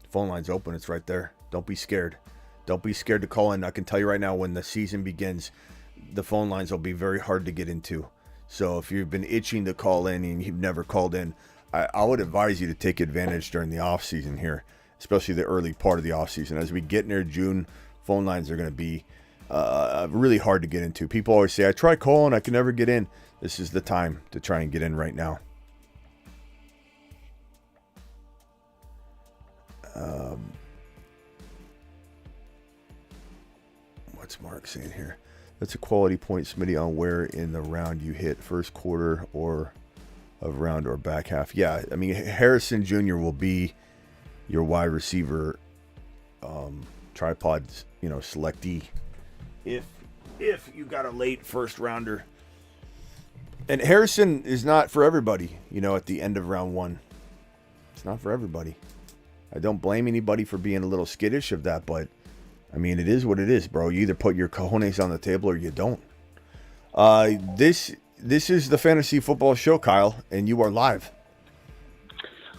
Phone line's open. It's right there. Don't be scared. Don't be scared to call in. I can tell you right now, when the season begins, the phone lines will be very hard to get into. So if you've been itching to call in and you've never called in, I would advise you to take advantage during the off season here, especially the early part of the off season. As we get near June, phone lines are going to be really hard to get into. People always say, I try calling, I can never get in. This is the time to try and get in right now. What's Mark saying here? That's a quality point, Smitty, on where in the round you hit, first quarter or of round or back half. Yeah, I mean, Harrison Jr. will be your wide receiver tripod, selectee. If you got a late first rounder. And Harrison is not for everybody, at the end of round 1. It's not for everybody. I don't blame anybody for being a little skittish of that, but I mean, it is what it is, bro. You either put your cojones on the table or you don't. This is the Fantasy Football Show, Kyle, and you are live.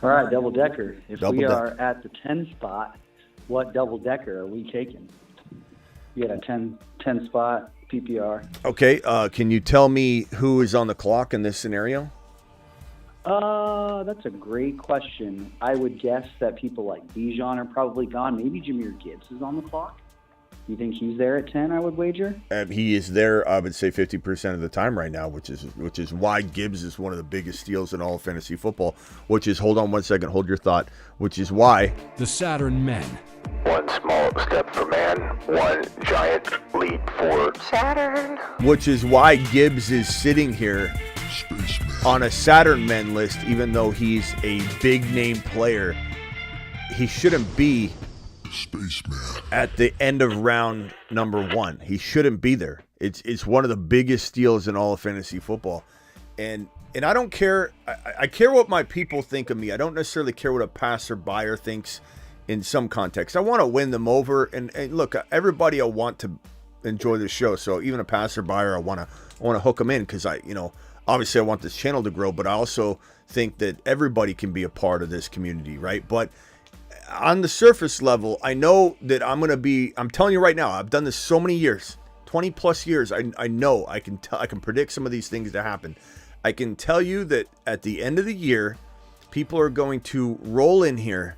All right, double-decker. If we are at the 10 spot, what double-decker are we taking? You got a 10 spot PPR. Okay, can you tell me who is on the clock in this scenario? That's a great question. I would guess that people like Bijan are probably gone. Maybe Jahmyr Gibbs is on the clock. You think he's there at 10, I would wager? He is there, I would say, 50% of the time right now, which is why Gibbs is one of the biggest steals in all of fantasy football, hold on one second, hold your thought, which is why... The Saturn Men. One small step for man, one giant leap for Saturn. Which is why Gibbs is sitting here on a Saturn Men list, even though he's a big name player. He shouldn't be Spaceman. at the end of round number 1. He shouldn't be there. It's one of the biggest steals in all of fantasy football. And I don't care. I care what my people think of me. I don't necessarily care what a passer buyer thinks in some context. I want to win them over. And look, everybody I want to enjoy the show. So even a passer buyer, I want to hook them in because obviously I want this channel to grow, but I also think that everybody can be a part of this community, right? But on the surface level, I know that I'm telling you right now, I've done this so many years, 20 plus years. I know I can predict some of these things to happen. I can tell you that at the end of the year, people are going to roll in here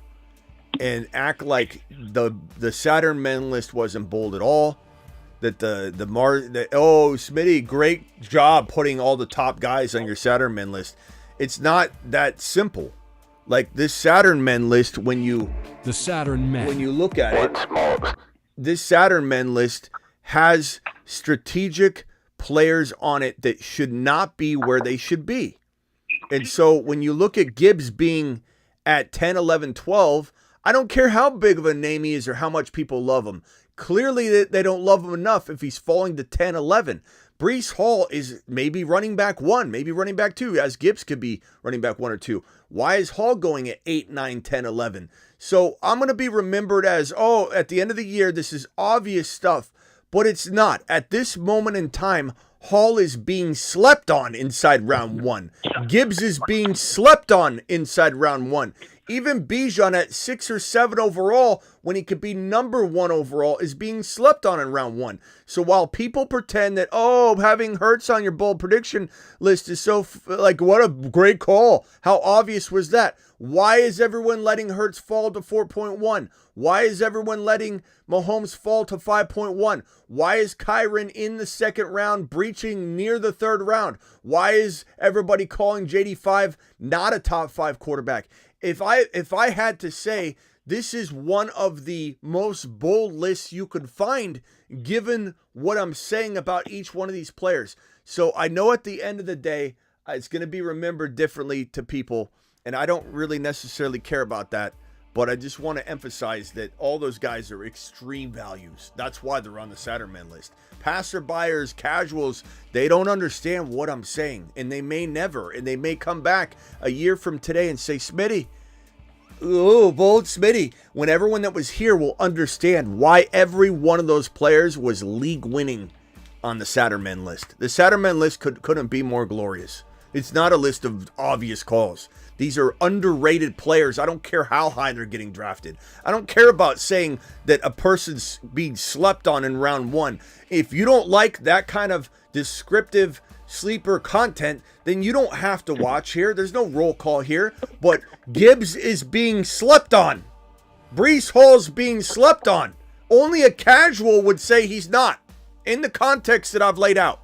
and act like the Saturn men list wasn't bold at all. That Smitty, great job putting all the top guys on your Saturn men list. It's not that simple. Like this Saturn men list, when you look at it, this Saturn men list has strategic players on it that should not be where they should be. And so when you look at Gibbs being at 10, 11, 12, I don't care how big of a name he is or how much people love him. Clearly they don't love him enough if he's falling to 10, 11. Breece Hall is maybe running back 1, maybe running back 2, as Gibbs could be running back 1 or 2. Why is Hall going at 8, 9, 10, 11? So I'm going to be remembered as, at the end of the year, this is obvious stuff, but it's not. At this moment in time, Hall is being slept on inside round 1. Gibbs is being slept on inside round 1. Even Bijan at 6 or 7 overall, when he could be number 1 overall, is being slept on in round 1. So while people pretend that, having Hurts on your bold prediction list is so, what a great call. How obvious was that? Why is everyone letting Hurts fall to 4.1? Why is everyone letting Mahomes fall to 5.1? Why is Kyron in the second round breaching near the third round? Why is everybody calling JD5 not a top 5 quarterback? If I had to say, this is one of the most bold lists you could find, given what I'm saying about each one of these players. So I know at the end of the day, it's going to be remembered differently to people, and I don't really necessarily care about that. But I just want to emphasize that all those guys are extreme values. That's why they're on the Saturn men list. Passer buyers, casuals, they don't understand what I'm saying. And they may never. And they may come back a year from today and say, Smitty, bold Smitty. When everyone that was here will understand why every one of those players was league winning on the Saturn men list. The Saturn men list couldn't be more glorious. It's not a list of obvious calls. These are underrated players. I don't care how high they're getting drafted. I don't care about saying that a person's being slept on in round 1. If you don't like that kind of descriptive sleeper content, then you don't have to watch here. There's no roll call here. But Gibbs is being slept on. Breece Hall's being slept on. Only a casual would say he's not, in the context that I've laid out.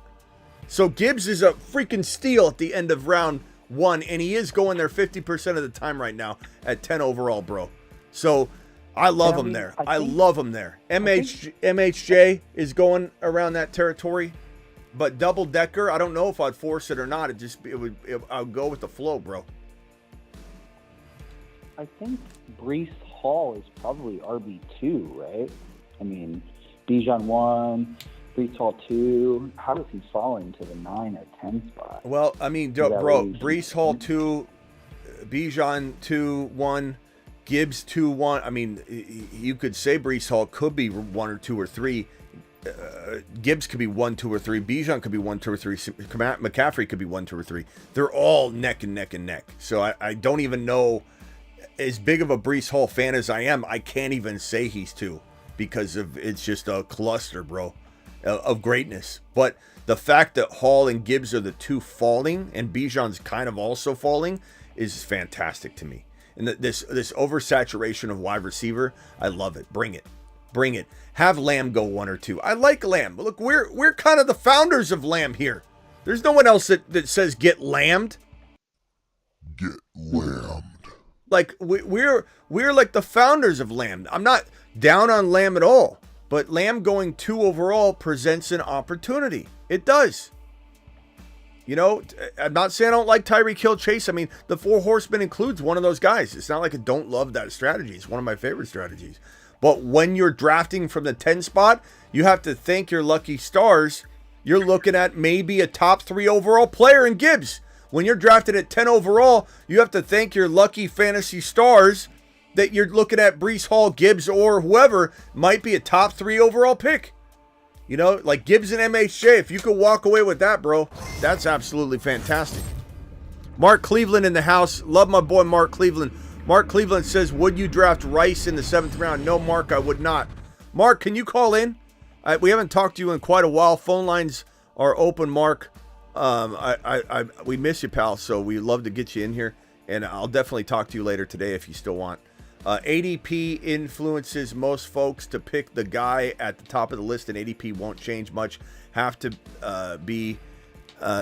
So Gibbs is a freaking steal at the end of round 1, and he is going there 50% of the time right now at 10 overall, bro. So I love him there. I love him there. MHJ is going around that territory, but double decker, I don't know if I'd force it or not. I'll go with the flow, bro. I think Breece Hall is probably RB2, right? I mean, Bijan 1. Breece Hall 2. How does he fall into the 9 or 10 spot? Well, I mean, bro, Breece Hall 2, Bijan 2, 1, Gibbs 2, 1. I mean, you could say Breece Hall could be 1 or 2 or 3. Gibbs could be 1, 2 or 3. Bijan could be 1, 2 or 3. McCaffrey could be 1, 2 or 3. They're all neck and neck and neck. So I don't even know. As big of a Breece Hall fan as I am, I can't even say he's 2 because it's just a cluster, bro, of greatness. But the fact that Hall and Gibbs are the 2 falling and Bijan's kind of also falling is fantastic to me. And this oversaturation of wide receiver, I love it. Bring it. Have Lamb go 1 or 2. I like Lamb. Look, we're kind of the founders of Lamb here. There's no one else that says get lambed. Get lambed. Like we're like the founders of Lamb. I'm not down on Lamb at all. But Lamb going 2 overall presents an opportunity. It does. You know, I'm not saying I don't like Tyreek Hill, Chase. I mean, the 4 horsemen includes one of those guys. It's not like I don't love that strategy. It's one of my favorite strategies. But when you're drafting from the 10 spot, you have to thank your lucky stars. You're looking at maybe a top 3 overall player in Gibbs. When you're drafted at 10 overall, you have to thank your lucky fantasy stars that you're looking at Breece Hall, Gibbs, or whoever might be a top 3 overall pick. You know, like Gibbs and MHJ, if you could walk away with that, bro, that's absolutely fantastic. Mark Cleveland in the house. Love my boy Mark Cleveland. Mark Cleveland says, would you draft Rice in the 7th round? No, Mark, I would not. Mark, can you call in? We haven't talked to you in quite a while. Phone lines are open, Mark. We miss you, pal, so we love to get you in here, and I'll definitely talk to you later today if you still want. ADP influences most folks to pick the guy at the top of the list, and ADP won't change much. Have to be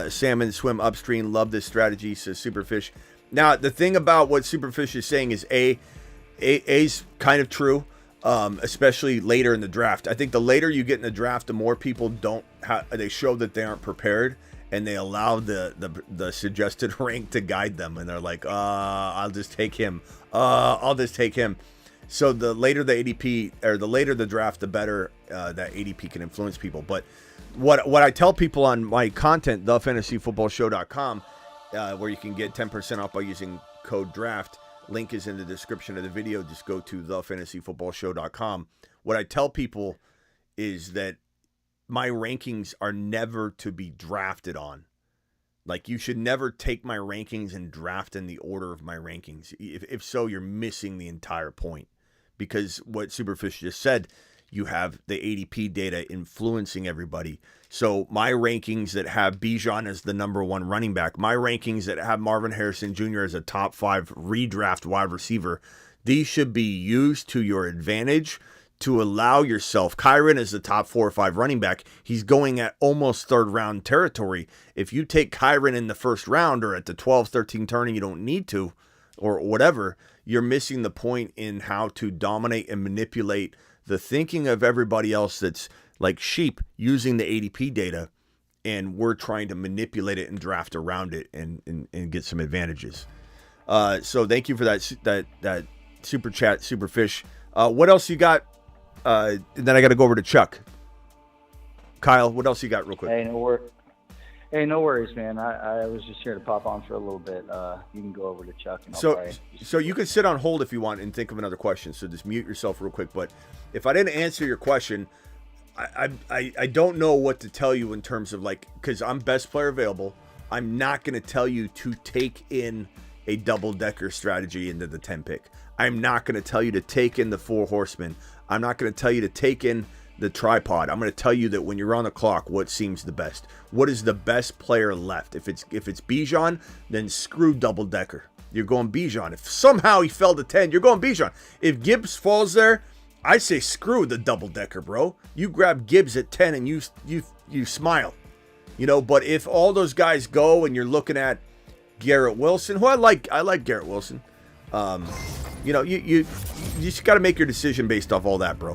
salmon, swim upstream. Love this strategy, says Superfish. Now, the thing about what Superfish is saying is A's kind of true, especially later in the draft. I think the later you get in the draft, the more people they show that they aren't prepared, and they allow the suggested rank to guide them, and they're like, I'll just take him. I'll just take him. So the later the ADP, or the later the draft, the better that ADP can influence people. But what I tell people on my content, thefantasyfootballshow.com, where you can get 10% off by using code DRAFT. Link is in the description of the video. Just go to thefantasyfootballshow.com. What I tell people is that my rankings are never to be drafted on. Like, you should never take my rankings and draft in the order of my rankings. If so, you're missing the entire point. Because what Superfish just said, you have the ADP data influencing everybody. So my rankings that have Bijan as the number 1 running back, my rankings that have Marvin Harrison Jr. as a top 5 redraft wide receiver, these should be used to your advantage to allow yourself. Kyren is the top 4 or 5 running back. He's going at almost 3rd round territory. If you take Kyren in the 1st round or at the 12, 13 turn and you don't need to, or whatever, you're missing the point in how to dominate and manipulate the thinking of everybody else that's like sheep using the ADP data, and we're trying to manipulate it and draft around it and get some advantages. So thank you for that super chat, Superfish. What else you got? And then I got to go over to Chuck. Kyle, what else you got real quick? Hey, no worries, man. I was just here to pop on for a little bit. You can go over to Chuck. And So you can sit on hold if you want and think of another question. So just mute yourself real quick. But if I didn't answer your question, I don't know what to tell you in terms of, like, because I'm best player available. I'm not going to tell you to take in a double-decker strategy into the 10 pick. I'm not going to tell you to take in the 4 horsemen. I'm not going to tell you to take in the tripod. I'm going to tell you that when you're on the clock, what seems the best. What is the best player left? If it's Bijan, then screw double-decker. You're going Bijan. If somehow he fell to 10, you're going Bijan. If Gibbs falls there, I say screw the double-decker, bro. You grab Gibbs at 10 and you smile. You know, but if all those guys go and you're looking at Garrett Wilson, who I like Garrett Wilson. You know, you just got to make your decision based off all that, bro.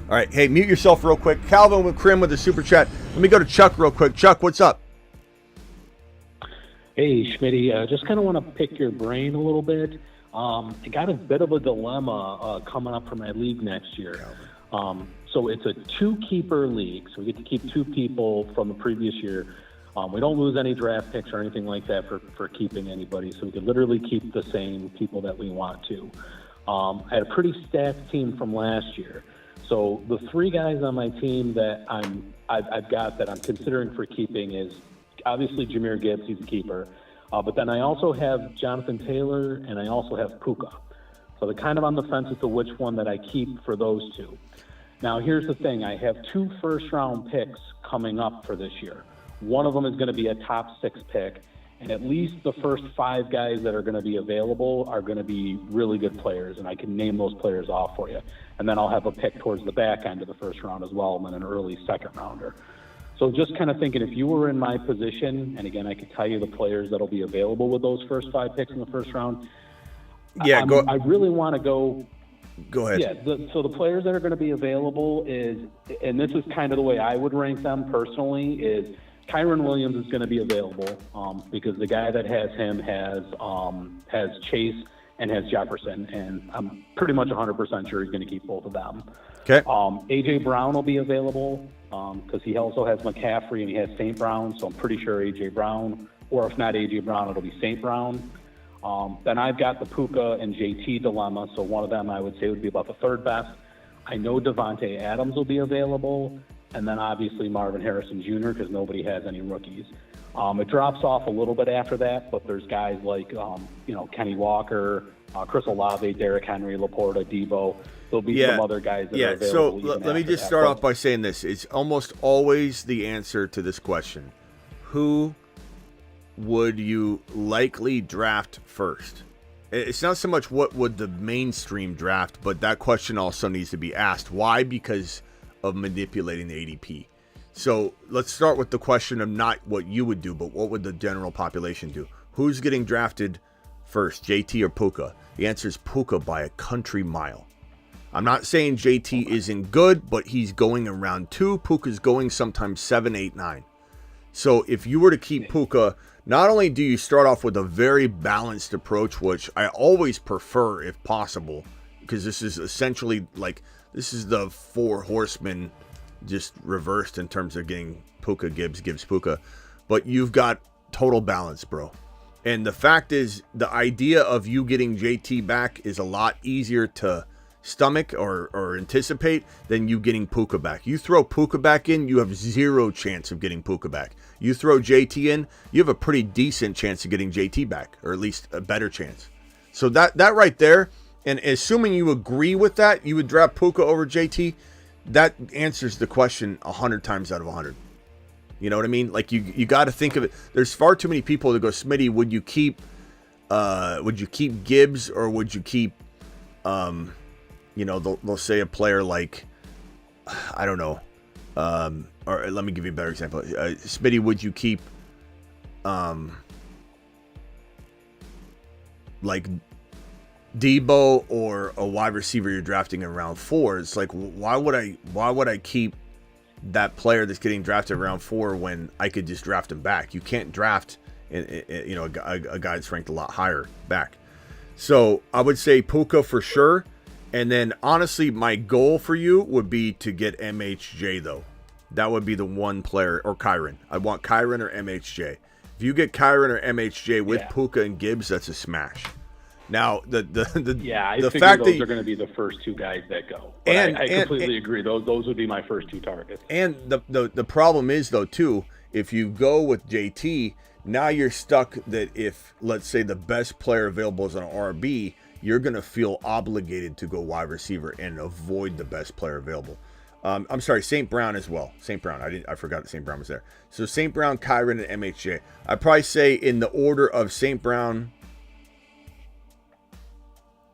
All right, hey, mute yourself real quick. Calvin with Krim with the super chat. Let me go to Chuck real quick. Chuck, what's up? Hey, Smitty, just kind of want to pick your brain a little bit. I got a bit of a dilemma coming up for my league next year. So it's a 2-keeper league, so we get to keep 2 people from the previous year. We don't lose any draft picks or anything like that for keeping anybody, so we could literally keep the same people that we want to. I had a pretty stacked team from last year. So the 3 guys on my team that I've got that I'm considering for keeping is obviously Jahmyr Gibbs, he's a keeper. But then I also have Jonathan Taylor and I also have Puka. So they're kind of on the fence as to which one that I keep for those 2. Now here's the thing, I have 2 first-round picks coming up for this year. One of them is going to be a top 6 pick, and at least the first 5 guys that are going to be available are going to be really good players, and I can name those players off for you. And then I'll have a pick towards the back end of the first round as well, and then an early second rounder. So just kind of thinking, if you were in my position, and again, I could tell you the players that'll be available with those first 5 picks in the first round. Yeah, I really want to go. Go ahead. Yeah, so the players that are going to be available is, and this is kind of the way I would rank them personally, is Kyren Williams is going to be available because the guy that has him has Chase and has Jefferson, and I'm pretty much 100% sure he's going to keep both of them. Okay. A.J. Brown will be available because he also has McCaffrey and he has St. Brown, so I'm pretty sure A.J. Brown, or if not A.J. Brown, it'll be St. Brown. Then I've got the Puka and JT dilemma, so one of them I would say would be about the third best. I know Devontae Adams will be available, and then obviously Marvin Harrison Jr. because nobody has any rookies. It drops off a little bit after that, but there's guys like Kenny Walker, Chris Olave, Derrick Henry, Laporta, Debo. There'll be some other guys that are available. So let me just start off by saying this. It's almost always the answer to this question. Who would you likely draft first? It's not so much what would the mainstream draft, but that question also needs to be asked. Why? Because of manipulating the ADP. So let's start with the question of not what you would do, but what would the general population do? Who's getting drafted first, JT or Puka? The answer is Puka by a country mile. I'm not saying JT isn't good, but he's going in round 2. Puka's going sometimes 7, 8, 9. So if you were to keep Puka, not only do you start off with a very balanced approach, which I always prefer if possible, because this is essentially like, this is the 4 horsemen just reversed in terms of getting Puka, Gibbs, Puka. But you've got total balance, bro. And the fact is, the idea of you getting JT back is a lot easier to stomach or anticipate than you getting Puka back. You throw Puka back in, you have 0 chance of getting Puka back. You throw JT in, you have a pretty decent chance of getting JT back, or at least a better chance. So that right there, and assuming you agree with that, you would draft Puka over JT, that answers the question 100 times out of 100. You know what I mean? Like you got to think of it. There's far too many people that go, Smitty, would you keep Gibbs or would you keep they'll say a player like, I don't know, or let me give you a better example. Smitty, would you keep like Debo or a wide receiver you're drafting in round 4? It's like, why would I keep that player that's getting drafted in round 4 when I could just draft him back? You can't draft a guy that's ranked a lot higher back. So I would say Puka for sure. And then, honestly, my goal for you would be to get MHJ, though. That would be the one player, or Kyron. I want Kyron or MHJ. If you get Kyron or MHJ with Puka and Gibbs, that's a smash. Now, I figure those are going to be the first 2 guys that go. But I completely agree. Those would be my first 2 targets. And the problem is, though, too, if you go with JT, now you're stuck that if, let's say, the best player available is an RB, you're going to feel obligated to go wide receiver and avoid the best player available. I'm sorry, St. Brown as well. St. Brown. I forgot that St. Brown was there. So St. Brown, Kyron, and MHJ. I'd probably say in the order of St. Brown,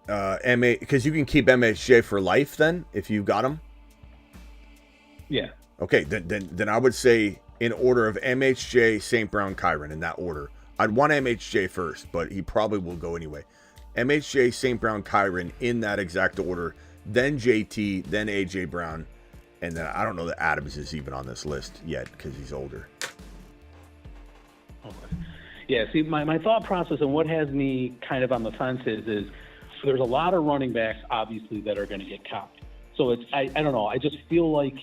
because you can keep MHJ for life then, if you got him. Yeah. Okay, then I would say in order of MHJ, St. Brown, Kyron, in that order. I'd want MHJ first, but he probably will go anyway. MHJ, St. Brown, Kyron in that exact order, then JT, then AJ Brown, and then I don't know that Adams is even on this list yet because he's older. Okay. Yeah, see, my thought process and what has me kind of on the fence is there's a lot of running backs, obviously, that are going to get capped. So I don't know. I just feel like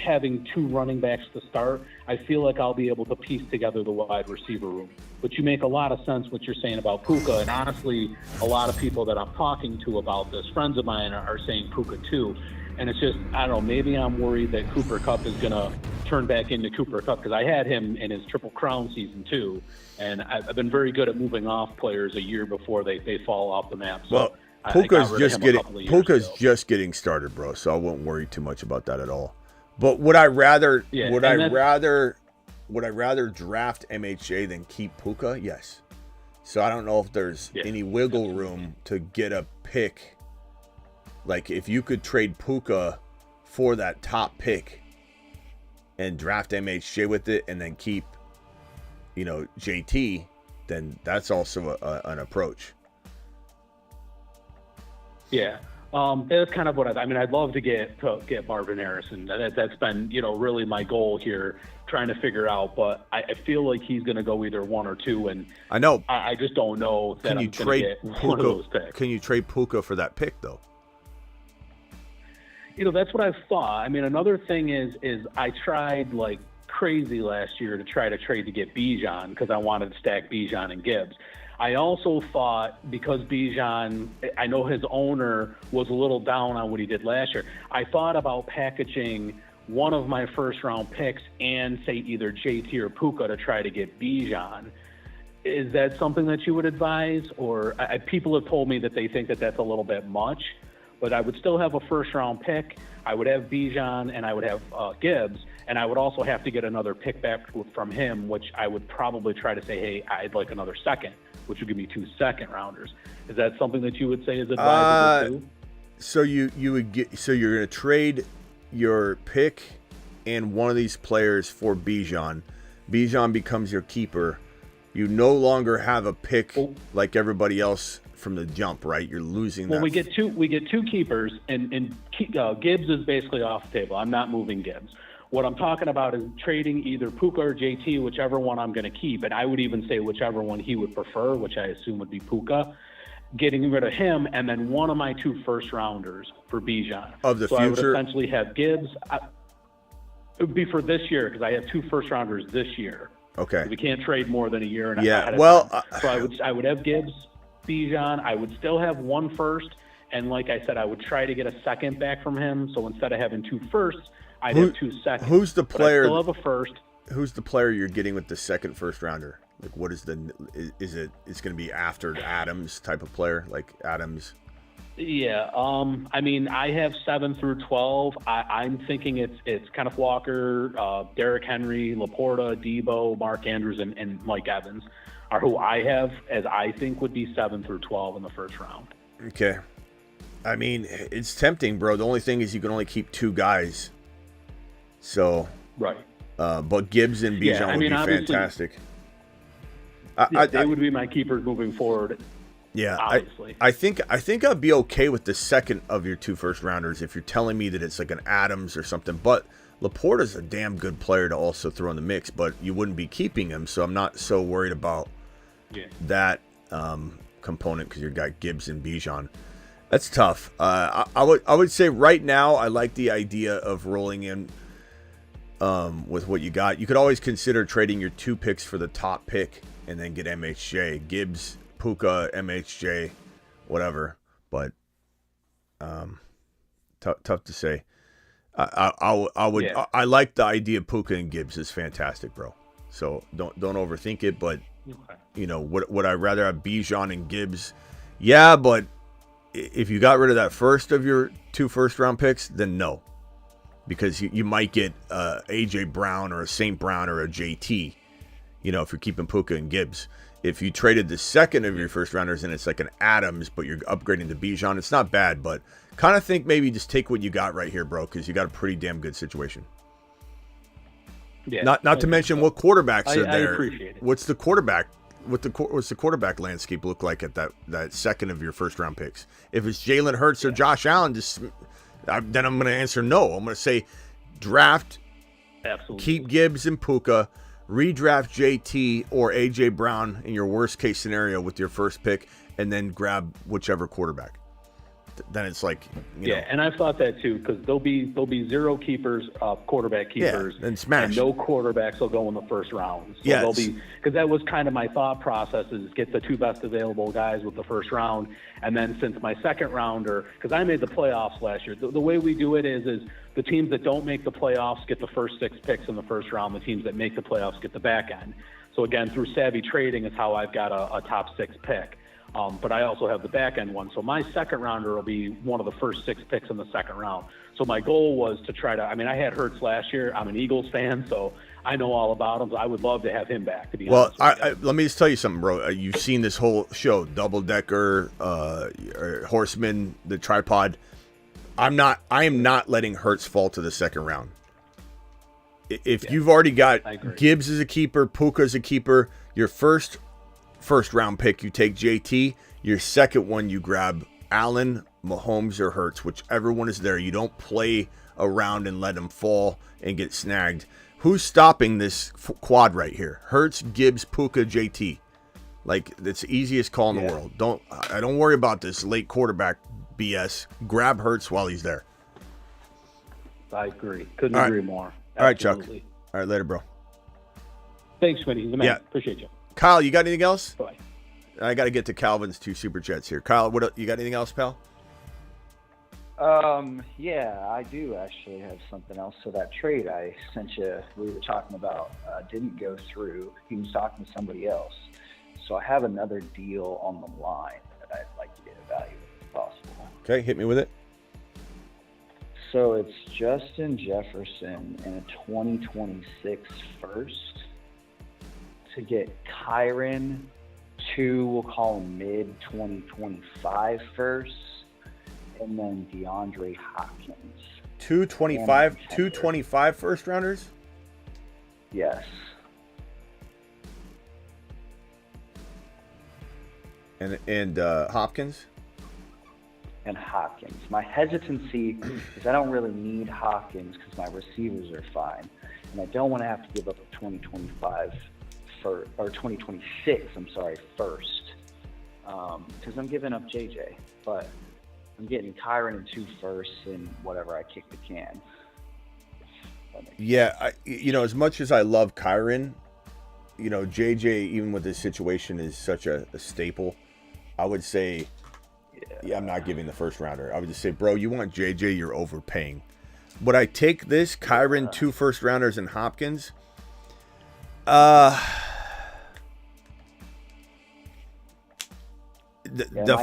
having 2 running backs to start, I feel like I'll be able to piece together the wide receiver room. But you make a lot of sense what you're saying about Puka, and honestly, a lot of people that I'm talking to about this, friends of mine, are saying Puka too. And it's just, I don't know, maybe I'm worried that Cooper Kupp is going to turn back into Cooper Kupp, because I had him in his Triple Crown season too, and I've been very good at moving off players a year before they fall off the map. So well, Puka's just getting started, bro, so I won't worry too much about that at all. But would I rather draft MHJ than keep Puka? Yes. So I don't know if there's any wiggle room to get a pick. Like if you could trade Puka for that top pick and draft MHJ with it and then keep, JT, then that's also an approach. Yeah. That's kind of what I mean. I'd love to get Marvin Harrison. That's been, really my goal here, trying to figure out. But I feel like he's going to go either one or two, and I know. I just don't know that I'm going to get one of those picks. Can you trade Puka for that pick though? That's what I've thought. I mean, another thing is I tried like crazy last year to try to trade to get Bijan because I wanted to stack Bijan and Gibbs. I also thought because Bijan, I know his owner was a little down on what he did last year. I thought about packaging one of my first-round picks and say either JT or Puka to try to get Bijan. Is that something that you would advise? Or people have told me that they think that that's a little bit much, but I would still have a first-round pick. I would have Bijan and I would have Gibbs, and I would also have to get another pick back from him, which I would probably try to say, hey, I'd like another second, which would give me 2 second-rounders. Is that something that you would say is advisable too? So you're going to trade your pick and one of these players for Bijan. Bijan becomes your keeper. You no longer have a pick like everybody else from the jump, right? You're losing that. Well, we get two keepers, and Gibbs is basically off the table. I'm not moving Gibbs. What I'm talking about is trading either Puka or JT, whichever one I'm going to keep, and I would even say whichever one he would prefer, which I assume would be Puka, getting rid of him, and then one of my 2 first-rounders for Bijan. Of the so future? I would essentially have Gibbs. It would be for this year because I have 2 first-rounders this year. Okay. We can't trade more than a year and yeah. ahead of Well, time. So I would have Gibbs, Bijan. I would still have 1 first, and like I said, I would try to get a second back from him. So instead of having 2 firsts, I'd have 2 seconds. Who's the player? But I still have a first. Who's the player you're getting with the second first rounder? Like, what is is it? It's going to be after Adams type of player, like Adams. Yeah. I mean, I have 7 through 12. I'm thinking it's Kenneth Walker, Derrick Henry, Laporta, Debo, Mark Andrews, and Mike Evans are who I have as I think would be 7 through 12 in the first round. Okay. I mean, it's tempting, bro. The only thing is you can only keep 2 guys. So. Right. But Gibbs and Bijan would be fantastic. They would be my keepers moving forward. Yeah, obviously. I think I'd be okay with the second of your 2 first rounders if you're telling me that it's like an Adams or something. But Laporta's a damn good player to also throw in the mix, but you wouldn't be keeping him, so I'm not so worried about that component because you got Gibbs and Bijan. That's tough. I would say right now I like the idea of rolling in with what you got. You could always consider trading your 2 picks for the top pick and then get MHJ, Gibbs, Puka, MHJ, whatever. But tough to say. I like the idea of Puka and Gibbs is fantastic, bro. So don't overthink it. But would I rather have Bijan and Gibbs? Yeah, but if you got rid of that first of your 2 first round picks, then no. Because you might get A.J. Brown or a St. Brown or a JT, if you're keeping Puka and Gibbs. If you traded the second of your first rounders and it's like an Adams, but you're upgrading to Bijan, it's not bad. But kind of think maybe just take what you got right here, bro, because you got a pretty damn good situation. Yeah. Not to mention what quarterbacks are there. I appreciate it. What's the quarterback? What's the quarterback landscape look like at that second of your first round picks? If it's Jalen Hurts or Josh Allen, then I'm going to answer no. I'm going to say draft, absolutely, keep Gibbs and Puka, redraft JT or A.J. Brown in your worst case scenario with your first pick, and then grab whichever quarterback. Then it's like, and I've thought that too, because there'll be 0 keepers, quarterback keepers, and smash. And no quarterbacks will go in the first round. So they'll be, because that was kind of my thought process, is get the 2 best available guys with the first round, and then since my second rounder, because I made the playoffs last year, the way we do it is the teams that don't make the playoffs get the first 6 picks in the first round. The teams that make the playoffs get the back end. So again, through savvy trading is how I've got a top 6 pick. But I also have the back end one. So my second rounder will be one of the first 6 picks in the second round. So my goal was to try to, I had Hurts last year. I'm an Eagles fan, so I know all about him. So I would love to have him back, to be honest. Well, let me just tell you something, bro. You've seen this whole show, Double Decker, Horseman, the tripod. I am not letting Hurts fall to the second round. If you've already got Gibbs as a keeper, Puka as a keeper, your first round pick, you take JT. Your second one, you grab Allen Mahomes or Hurts, whichever one is there. You don't play around and let them fall and get snagged. Who's stopping this quad right here? Hurts, Gibbs, Puka, JT. Like, it's the easiest call in the world. Don't worry about this late quarterback BS. Grab Hurts while he's there. I agree. Couldn't agree more. Absolutely. All right, Chuck. All right, later, bro. Thanks, Smitty. The man. Yeah. Appreciate you. Kyle, you got anything else? Bye. I got to get to Calvin's 2 super chats here. Kyle, you got anything else, pal? Yeah, I do actually have something else. So that trade I sent you, we were talking about, didn't go through. He was talking to somebody else. So I have another deal on the line that I'd like you to evaluate if possible. Okay, hit me with it. So it's Justin Jefferson and a 2026 first to get Kyron, 2, we'll call him mid-2025 first, and then DeAndre Hopkins. 225 first rounders? Yes. And Hopkins? And Hopkins. My hesitancy is I don't really need Hopkins because my receivers are fine. And I don't want to have to give up a 2025 or 2026, first. Because I'm giving up JJ. But I'm getting Kyron and 2 firsts and whatever I kick the can. Yeah, as much as I love Kyron, JJ, even with this situation, is such a staple. I would say, I'm not giving the first rounder. I would just say, bro, you want JJ, you're overpaying. Would I take this? Kyron, 2 first rounders, and Hopkins? The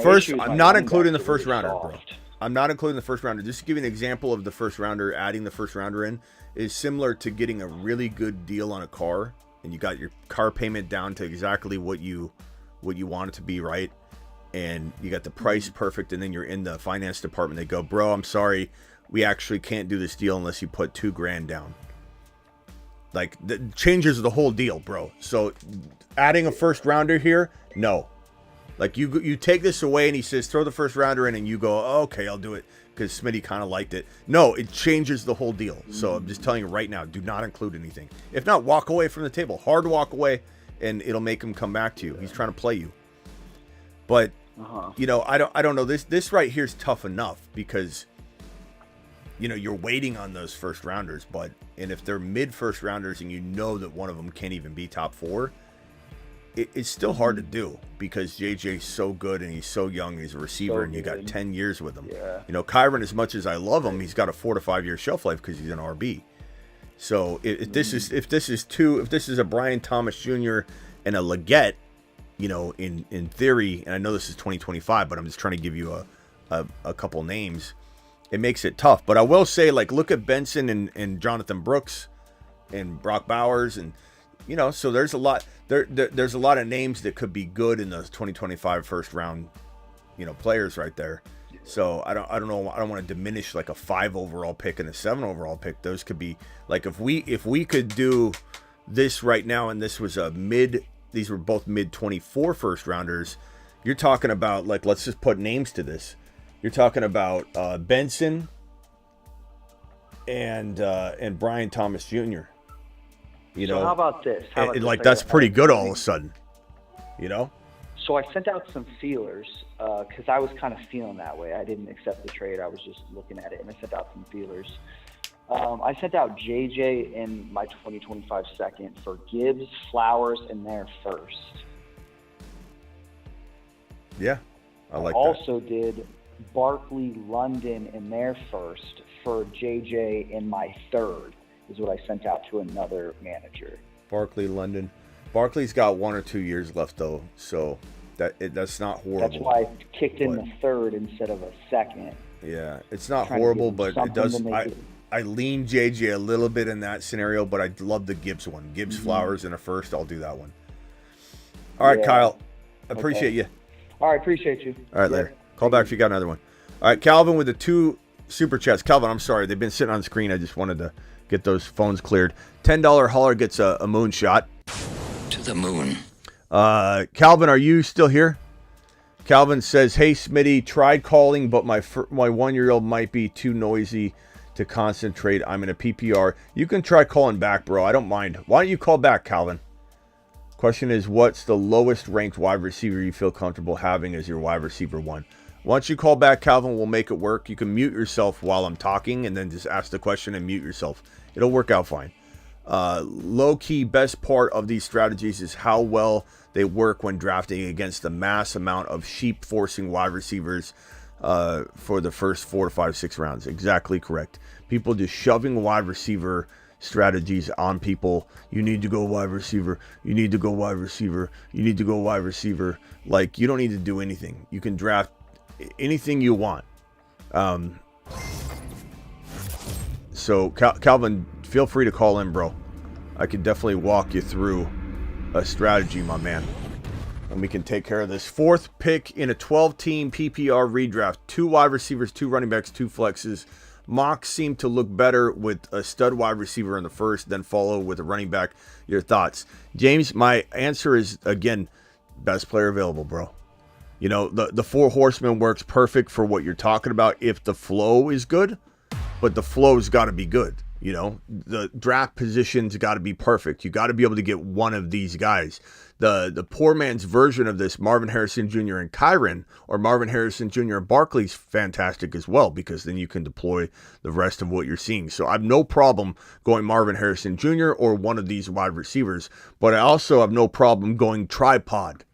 first, I'm not including the first rounder, bro. I'm not including the first rounder. Just to give you an example of the first rounder, adding the first rounder in is similar to getting a really good deal on a car, and you got your car payment down to exactly what you want it to be, right? And you got the price perfect, and then you're in the finance department. They go, bro, I'm sorry, we actually can't do this deal unless you put $2,000 down. Like, that changes the whole deal, bro. So adding a first rounder here, no. Like, you take this away, and he says, throw the first rounder in, and you go, oh, okay, I'll do it, because Smitty kind of liked it. No, it changes the whole deal. So I'm just telling you right now, do not include anything. If not, walk away from the table. Hard walk away, and it'll make him come back to you. He's trying to play you. But, I don't know. This right here is tough enough because, you're waiting on those first rounders. And if they're mid first rounders and you know that one of them can't even be top 4, it's still hard to do because JJ's so good and he's so young. He's a receiver and you got 10 years with him. Yeah. Kyron, as much as I love him, he's got a 4 to 5 year shelf life because he's an RB. So if this is a Brian Thomas Jr. and a Leggett, in theory, and I know this is 2025, but I'm just trying to give you a couple names. It makes it tough. But I will say, like, look at Benson and Jonathan Brooks and Brock Bowers, and so there's a lot there's a lot of names that could be good in those 2025 first round, players right there. So I don't know. I don't want to diminish like a 5 overall pick and a 7 overall pick. Those could be like if we could do this right now, and this was these were both mid 24 first rounders. You're talking about, like, let's just put names to this. You're talking about Benson and Brian Thomas Jr. So how about this? That's pretty good all of a sudden. So I sent out some feelers because I was kind of feeling that way. I didn't accept the trade. I was just looking at it, and I sent out some feelers. I sent out JJ in my 2025 second for Gibbs, Flowers, and their first. Yeah, I like that. Also did Barkley, London, in their first for JJ in my third is what I sent out to another manager. Barkley, London. Barkley's got 1 or 2 years left, though, so that's not horrible. That's why I kicked in the third instead of a second. Yeah, it's not horrible, but it does. I lean JJ a little bit in that scenario, but I love the Gibbs one. Gibbs, Flowers, in a first. I'll do that one. All right, Kyle. Appreciate you. All right, appreciate you. All right, later. Call back if you got another one. All right, Calvin with the 2 super chats. Calvin, I'm sorry. They've been sitting on screen. I just wanted to get those phones cleared. $10 hauler gets a moonshot. To the moon. Calvin, are you still here? Calvin says, "Hey Smitty, tried calling, but my 1-year-old might be too noisy to concentrate. I'm in a PPR. You can try calling back, bro. I don't mind. Why don't you call back, Calvin?" Question is, what's the lowest ranked wide receiver you feel comfortable having as your wide receiver 1? Once you call back, Calvin, we'll make it work. You can mute yourself while I'm talking and then just ask the question and mute yourself. It'll work out fine. Low-key, best part of these strategies is how well they work when drafting against the mass amount of sheep-forcing wide receivers for the first 4, 5, 6 rounds. Exactly correct. People just shoving wide receiver strategies on people. You need to go wide receiver. You need to go wide receiver. You need to go wide receiver. Like, you don't need to do anything. You can draft anything you want. So Calvin, feel free to call in, bro. I can definitely walk you through a strategy, my man, and we can take care of this. 4th pick in a 12-team PPR redraft. 2 wide receivers, 2 running backs, 2 flexes. Mocks seem to look better with a stud wide receiver in the first, then follow with a running back. Your thoughts? James, my answer is, again, best player available, bro. You know, the 4 horsemen works perfect for what you're talking about if the flow is good, but the flow's got to be good. You know, the draft position's got to be perfect. You got to be able to get one of these guys. The poor man's version of this, Marvin Harrison Jr. and Kyren, or Marvin Harrison Jr. and Barkley's fantastic as well, because then you can deploy the rest of what you're seeing. So I have no problem going Marvin Harrison Jr. or one of these wide receivers, but I also have no problem going tripod.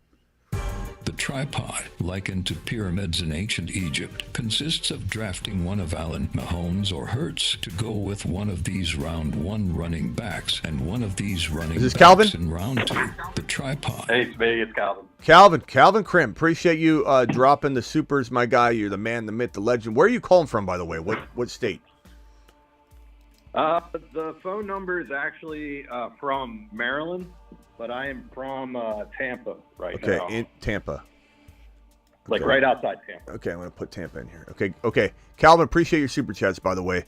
The tripod, likened to pyramids in ancient Egypt, consists of drafting one of Allen, Mahomes, or Hurts to go with one of these round 1 running backs and one of these running backs Calvin? in round 2. The tripod. Hey, Smitty, it's Calvin. Calvin Krim, appreciate you dropping the supers, my guy. You're the man, the myth, the legend. Where are you calling from, by the way? What state? The phone number is actually from Maryland, but I am from Tampa right now. Okay, in Tampa. Like right outside Tampa. Okay, I'm going to put Tampa in here. Okay. Calvin, appreciate your super chats, by the way.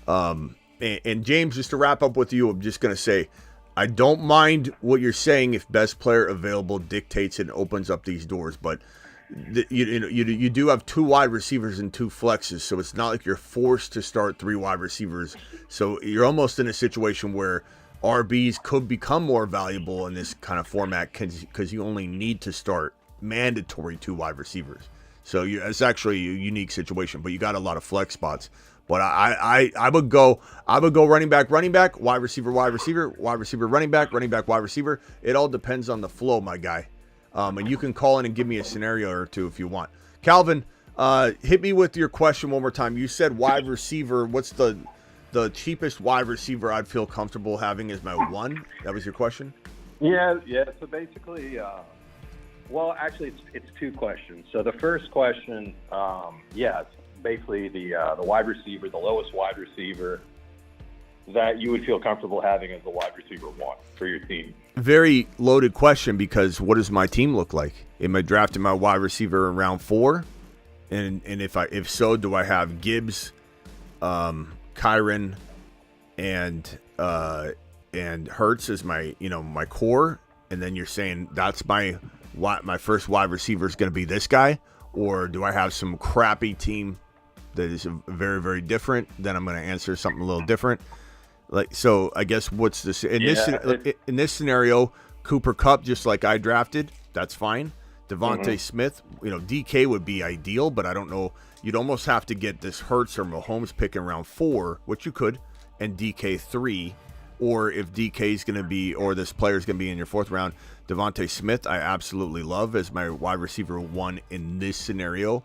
And James, just to wrap up with you, I'm just going to say, I don't mind what you're saying if best player available dictates and opens up these doors, but you do have 2 wide receivers and 2 flexes, so it's not like you're forced to start 3 wide receivers. So you're almost in a situation where RBs could become more valuable in this kind of format because you only need to start mandatory 2 wide receivers. So it's actually a unique situation, but you got a lot of flex spots. But I would go running back, wide receiver, wide receiver, running back, wide receiver. It all depends on the flow, my guy. And you can call in and give me a scenario or 2 if you want. Calvin, hit me with your question one more time. You said wide receiver. What's the cheapest wide receiver I'd feel comfortable having is my 1? That was your question? Yeah. So basically, well, actually, it's 2 questions. So the first question, it's basically the wide receiver, the lowest wide receiver that you would feel comfortable having as the wide receiver 1 for your team. Very loaded question, because what does my team look like? Am I drafting my wide receiver in round 4? And if so, do I have Gibbs, Kyren, and Hurts as my my core? And then you're saying that's my first wide receiver is going to be this guy, or do I have some crappy team that is very, very different? Then I'm going to answer something a little different. So I guess what's this in this scenario? Cooper Kupp, just like I drafted, that's fine. Devontae Smith, DK would be ideal, but I don't know. You'd almost have to get this Hurts or Mahomes pick in round 4, which you could, and DK 3. Or if DK is going to be, or this player is going to be in your 4th round, Devontae Smith, I absolutely love as my wide receiver 1 in this scenario.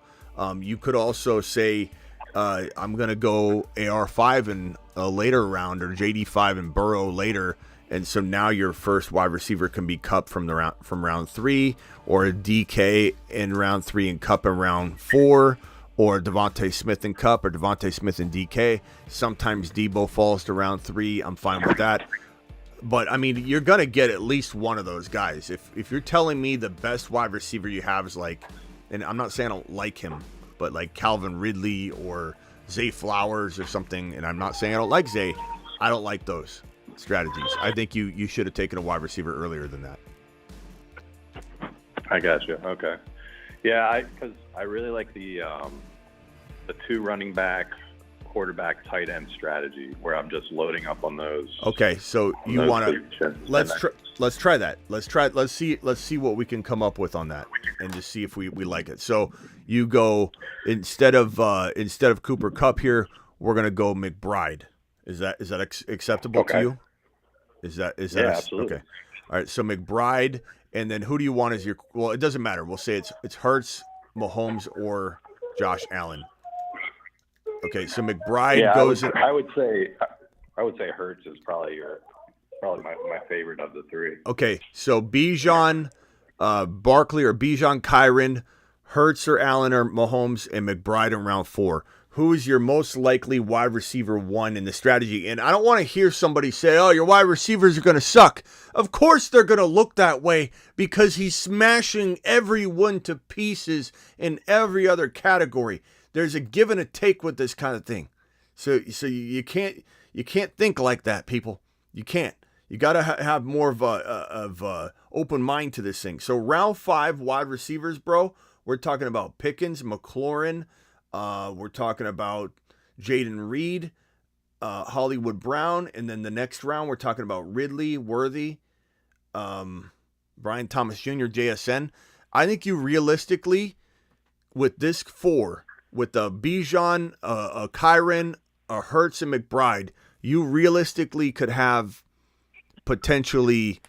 You could also say, I'm going to go AR5 in a later round, or JD5 and Burrow later. And so now your first wide receiver can be Kupp from round 3, or DK in round 3 and Kupp in round 4, or Devontae Smith and Kupp, or Devontae Smith and DK. Sometimes Debo falls to round 3. I'm fine with that. But, I mean, you're going to get at least one of those guys. If you're telling me the best wide receiver you have is like, and I'm not saying I don't like him, but like Calvin Ridley or Zay Flowers or something, and I'm not saying I don't like Zay, I don't like those strategies. I think you should have taken a wide receiver earlier than that. I got you. Okay. Yeah, because I really like the 2 running back, quarterback, tight end strategy where I'm just loading up on those. Okay, so you want to let's try that. Let's see what we can come up with on that, and just see if we like it. So you go instead of Cooper Kupp here, we're gonna go McBride. Is that acceptable to you? Is that yeah, absolutely. Okay? All right, so McBride, and then who do you want as your? Well, it doesn't matter. We'll say it's Hurts, Mahomes, or Josh Allen. Okay, so McBride goes. I would say Hurts is probably my favorite of the 3. Okay, so Bijan, Barkley or Bijan Kyren, Hurts or Allen or Mahomes, and McBride in round 4. Who is your most likely wide receiver 1 in the strategy? And I don't want to hear somebody say, "Oh, your wide receivers are going to suck." Of course they're going to look that way because he's smashing everyone to pieces in every other category. There's a give and a take with this kind of thing. So you can't think like that, people. You can't. You got to have more of a open mind to this thing. So round 5 wide receivers, bro. We're talking about Pickens, McLaurin. We're talking about Jaden Reed, Hollywood Brown, and then the next round we're talking about Ridley, Worthy, Brian Thomas Jr., JSN. I think you realistically, with this 4, with the Bijan, Kyren, Hurts, and McBride, you realistically could have potentially,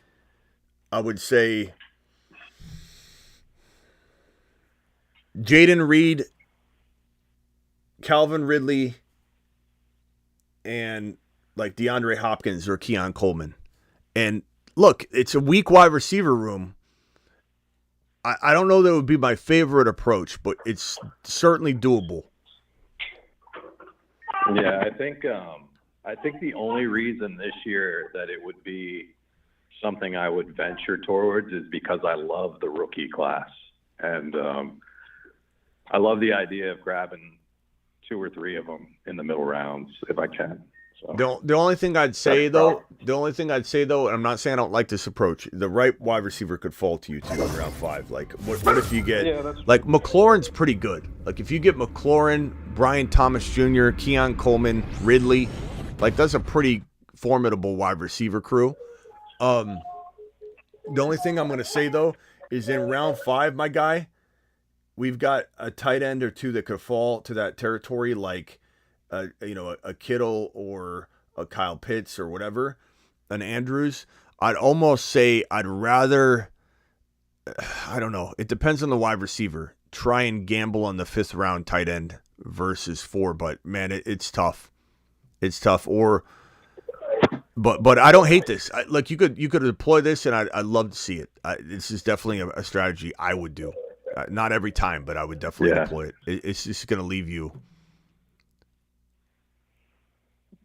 I would say, Jaden Reed, Calvin Ridley, and like DeAndre Hopkins or Keon Coleman. And look, it's a weak wide receiver room. I don't know that it would be my favorite approach, but it's certainly doable. Yeah, I think the only reason this year that it would be something I would venture towards is because I love the rookie class. And I love the idea of grabbing 2 or 3 of them in the middle rounds if I can. So the only thing I'd say though, and I'm not saying I don't like this approach, the right wide receiver could fall to you too in round 5. Like what if you get like McLaurin's pretty good. Like if you get McLaurin, Brian Thomas Jr., Keon Coleman, Ridley, like that's a pretty formidable wide receiver crew. The only thing I'm going to say though is in round 5, my guy, we've got a tight end or 2 that could fall to that territory, like a Kittle or a Kyle Pitts or whatever, an Andrews. I'd almost say I'd rather, I don't know. It depends on the wide receiver. Try and gamble on the 5th round tight end versus 4, but man, it's tough. It's tough. But I don't hate this. Like you could deploy this, and I'd love to see it. This is definitely a strategy I would do. Not every time, but I would definitely deploy it. It's just going to leave you.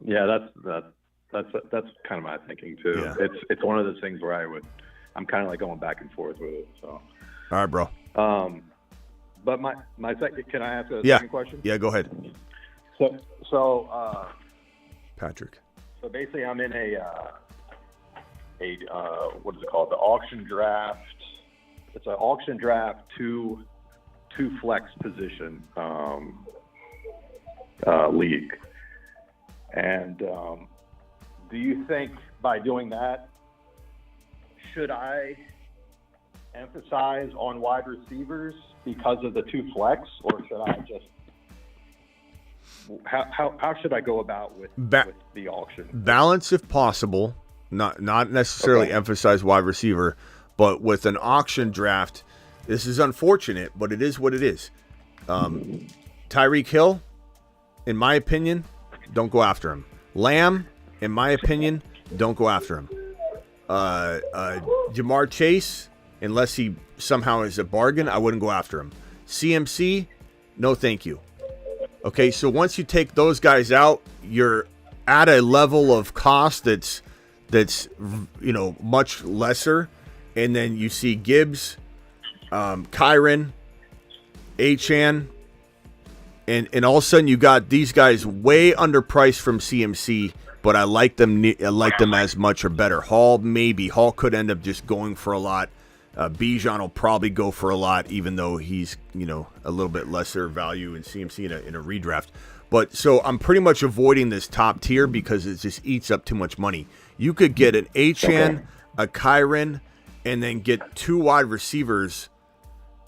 Yeah, that's kind of my thinking too. Yeah. It's one of those things where I'm kind of like going back and forth with it. So. All right, bro. But my second, can I ask a second question? Yeah, go ahead. So Patrick. So basically, I'm in a what is it called? The auction draft. It's an auction draft two flex position league. And do you think by doing that, should I emphasize on wide receivers because of the 2 flex, or should I just how should I go about with the auction? Balance if possible, not necessarily emphasize wide receiver, but with an auction draft, this is unfortunate, but it is what it is. Tyreek Hill, in my opinion, don't go after him. Lamb, in my opinion, don't go after him. Jamar Chase, unless he somehow is a bargain, I wouldn't go after him. CMC, no thank you. Okay, so once you take those guys out, you're at a level of cost that's much lesser. And then you see Gibbs, Kyren, Achane, and all of a sudden you got these guys way underpriced from CMC, but I like them as much or better. Hall could end up just going for a lot. Bijan will probably go for a lot, even though he's, a little bit lesser value in CMC in a redraft. But so I'm pretty much avoiding this top tier because it just eats up too much money. You could get an Achane, a Kyren, and then get 2 wide receivers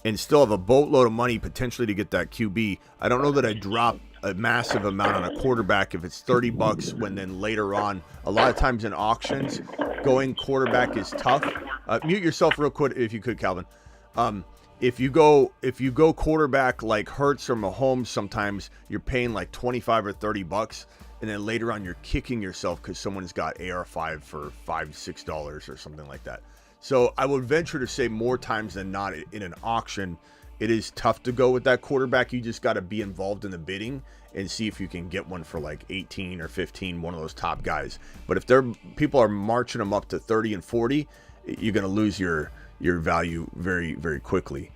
and still have a boatload of money potentially to get that QB. I don't know that I drop a massive amount on a quarterback if it's $30 when then later on, a lot of times in auctions, going quarterback is tough. Mute yourself real quick if you could, Calvin. If you go quarterback like Hurts or Mahomes, sometimes you're paying like $25 or $30, and then later on you're kicking yourself because someone's got AR5 for $5-6 or something like that. So I would venture to say more times than not in an auction, it is tough to go with that quarterback. You just got to be involved in the bidding and see if you can get one for like 18 or 15, one of those top guys. But if people are marching them up to 30 and 40, you're going to lose your value very, very quickly.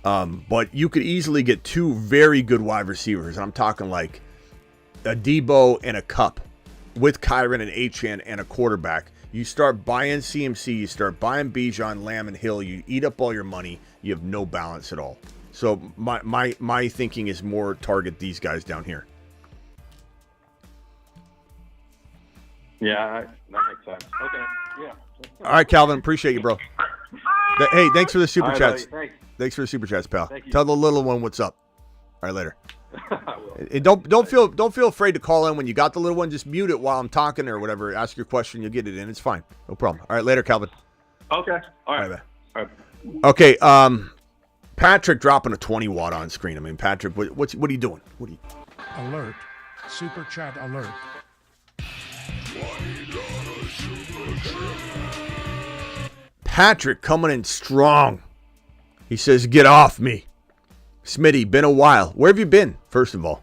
But you could easily get 2 very good wide receivers. And I'm talking like a Debo and a Cup with Kyren and Achane and a quarterback. You start buying CMC, you start buying Bijan, Lamb, and Hill. You eat up all your money. You have no balance at all. So my thinking is more target these guys down here. Yeah, that makes sense. Okay, yeah. All right, Calvin, appreciate you, bro. Hey, thanks for the super chats. Buddy, thanks for the super chats, pal. Thank you. Tell the little one what's up. All right, later. And don't feel afraid to call in when you got the little one. Just mute it while I'm talking or whatever. Ask your question, you'll get it in. It's fine, no problem. All right, later, Calvin. Okay. All right. All right. Okay. Patrick dropping a 20 watt on screen. I mean, Patrick, what are you doing? Alert. Super chat alert. Patrick coming in strong. He says, "Get off me." Smitty, been a while. Where have you been, first of all?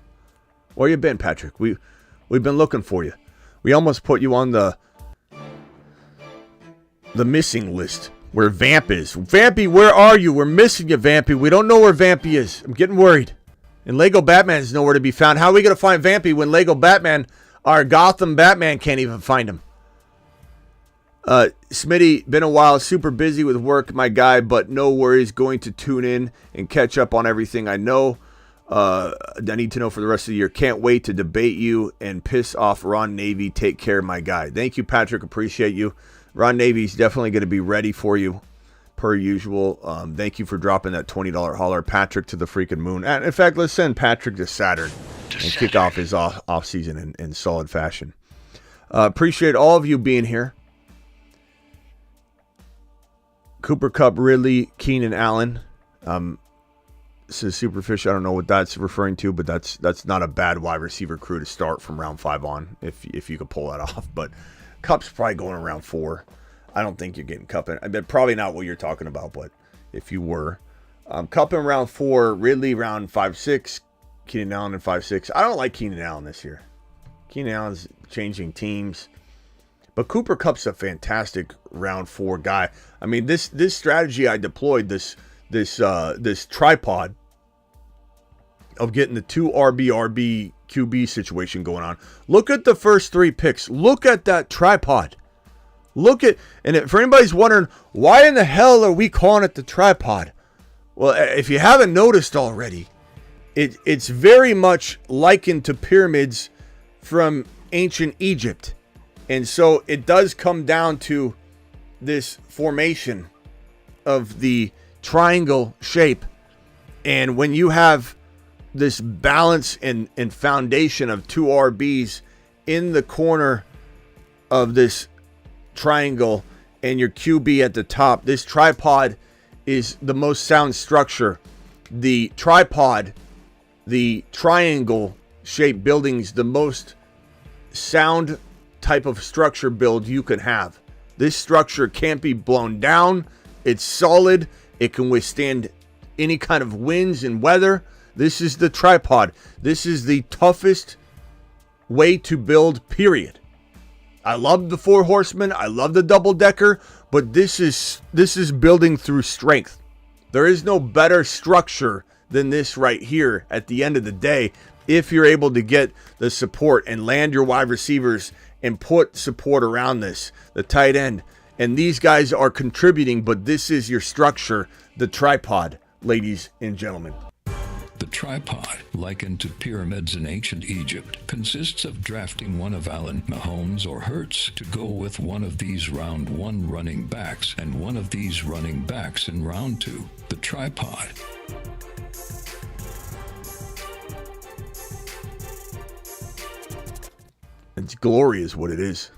Where you been, Patrick? We've been looking for you. We almost put you on the missing list where Vamp is. Vampy, where are you? We're missing you, Vampy. We don't know where Vampy is. I'm getting worried. And Lego Batman is nowhere to be found. How are we going to find Vampy when Lego Batman, our Gotham Batman, can't even find him? Smitty, been a while, super busy with work, my guy, but no worries, going to tune in and catch up on everything I know. I need to know for the rest of the year. Can't wait to debate you and piss off Ron Navy. Take care, my guy. Thank you, Patrick. Appreciate you. Ron Navy's definitely going to be ready for you, per usual. Thank you for dropping that $20 holler. Patrick to the freaking moon. And in fact, let's send Patrick to Saturn and kick off his off season in solid fashion. Appreciate all of you being here. Cooper Kupp, Ridley, Keenan Allen. This is Superfish. I don't know what that's referring to, but that's not a bad wide receiver crew to start from round 5 on, if you could pull that off. But Kupp's probably going around 4. I don't think you're getting Kupp in. I bet probably not what you're talking about, but if you were. Kupp in round 4, Ridley round 5-6, Keenan Allen in 5-6. I don't like Keenan Allen this year. Keenan Allen's changing teams. But Cooper Kupp's a fantastic round 4 guy. I mean, this strategy I deployed, this tripod of getting the 2 RB QB situation going on. Look at the first 3 picks. Look at that tripod. For anybody's wondering, why in the hell are we calling it the tripod? Well, if you haven't noticed already, it's very much likened to pyramids from ancient Egypt. And so it does come down to this formation of the triangle shape. And when you have this balance and foundation of 2 RBs in the corner of this triangle and your QB at the top, this tripod is the most sound structure. The tripod, the triangle shaped buildings, the most sound type of structure build you can have. This structure can't be blown down. It's solid. It can withstand any kind of winds and weather. This is the tripod. This is the toughest way to build, period. I love the 4 horsemen. I love the double decker, but this is building through strength. There is no better structure than this right here at the end of the day, if you're able to get the support and land your wide receivers and put support around this. The tight end, And these guys are contributing, but this is your structure, the tripod, ladies and gentlemen. The tripod, likened to pyramids in ancient Egypt, consists of drafting one of Allen, Mahomes, or Hurts to go with one of these round one running backs and one of these running backs in round two. The tripod. It's glory is what it is.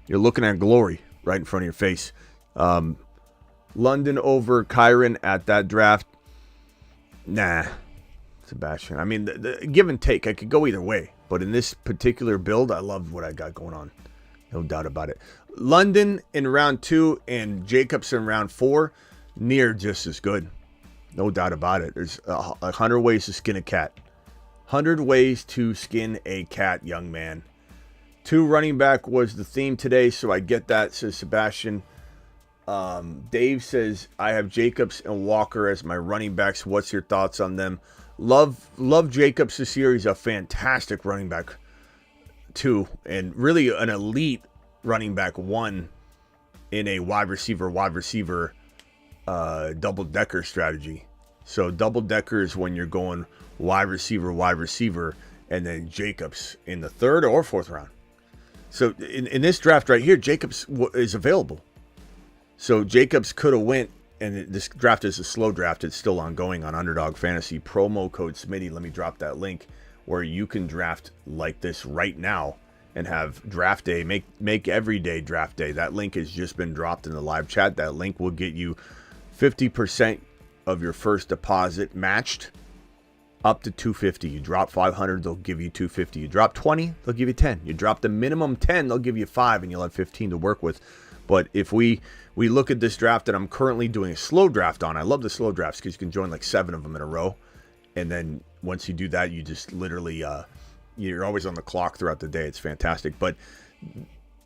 You're looking at glory right in front of your face. London over Kyron at that draft. Nah, Sebastian. I mean, the give and take, I could go either way. But in this particular build, I love what I got going on. No doubt about it. London in round 2 and Jacobs in round 4, near just as good. No doubt about it. There's 100 ways to skin a cat. 100 ways to skin a cat, young man. 2 running back was the theme today, so I get that, says Sebastian. Dave says, I have Jacobs and Walker as my running backs. What's your thoughts on them? Love Jacobs this year. He's a fantastic running back, 2, and really an elite running back 1 in a wide receiver double-decker strategy. So double-decker is when you're going wide receiver, and then Jacobs in the 3rd or 4th round. So in this draft right here, Jacobs is available. So Jacobs could have went, and this draft is a slow draft. It's still ongoing on Underdog Fantasy. Promo code Smitty. Let me drop that link where you can draft like this right now and have draft day. Make every day draft day. That link has just been dropped in the live chat. That link will get you 50% of your first deposit matched up to $250. You drop 500, they'll give you $250. You drop 20, they'll give you 10. You drop the minimum 10, they'll give you 5, and you'll have 15 to work with. But if we look at this draft that I'm currently doing a slow draft on, I love the slow drafts because you can join like 7 of them in a row. And then once you do that, you just literally, you're always on the clock throughout the day. It's fantastic. But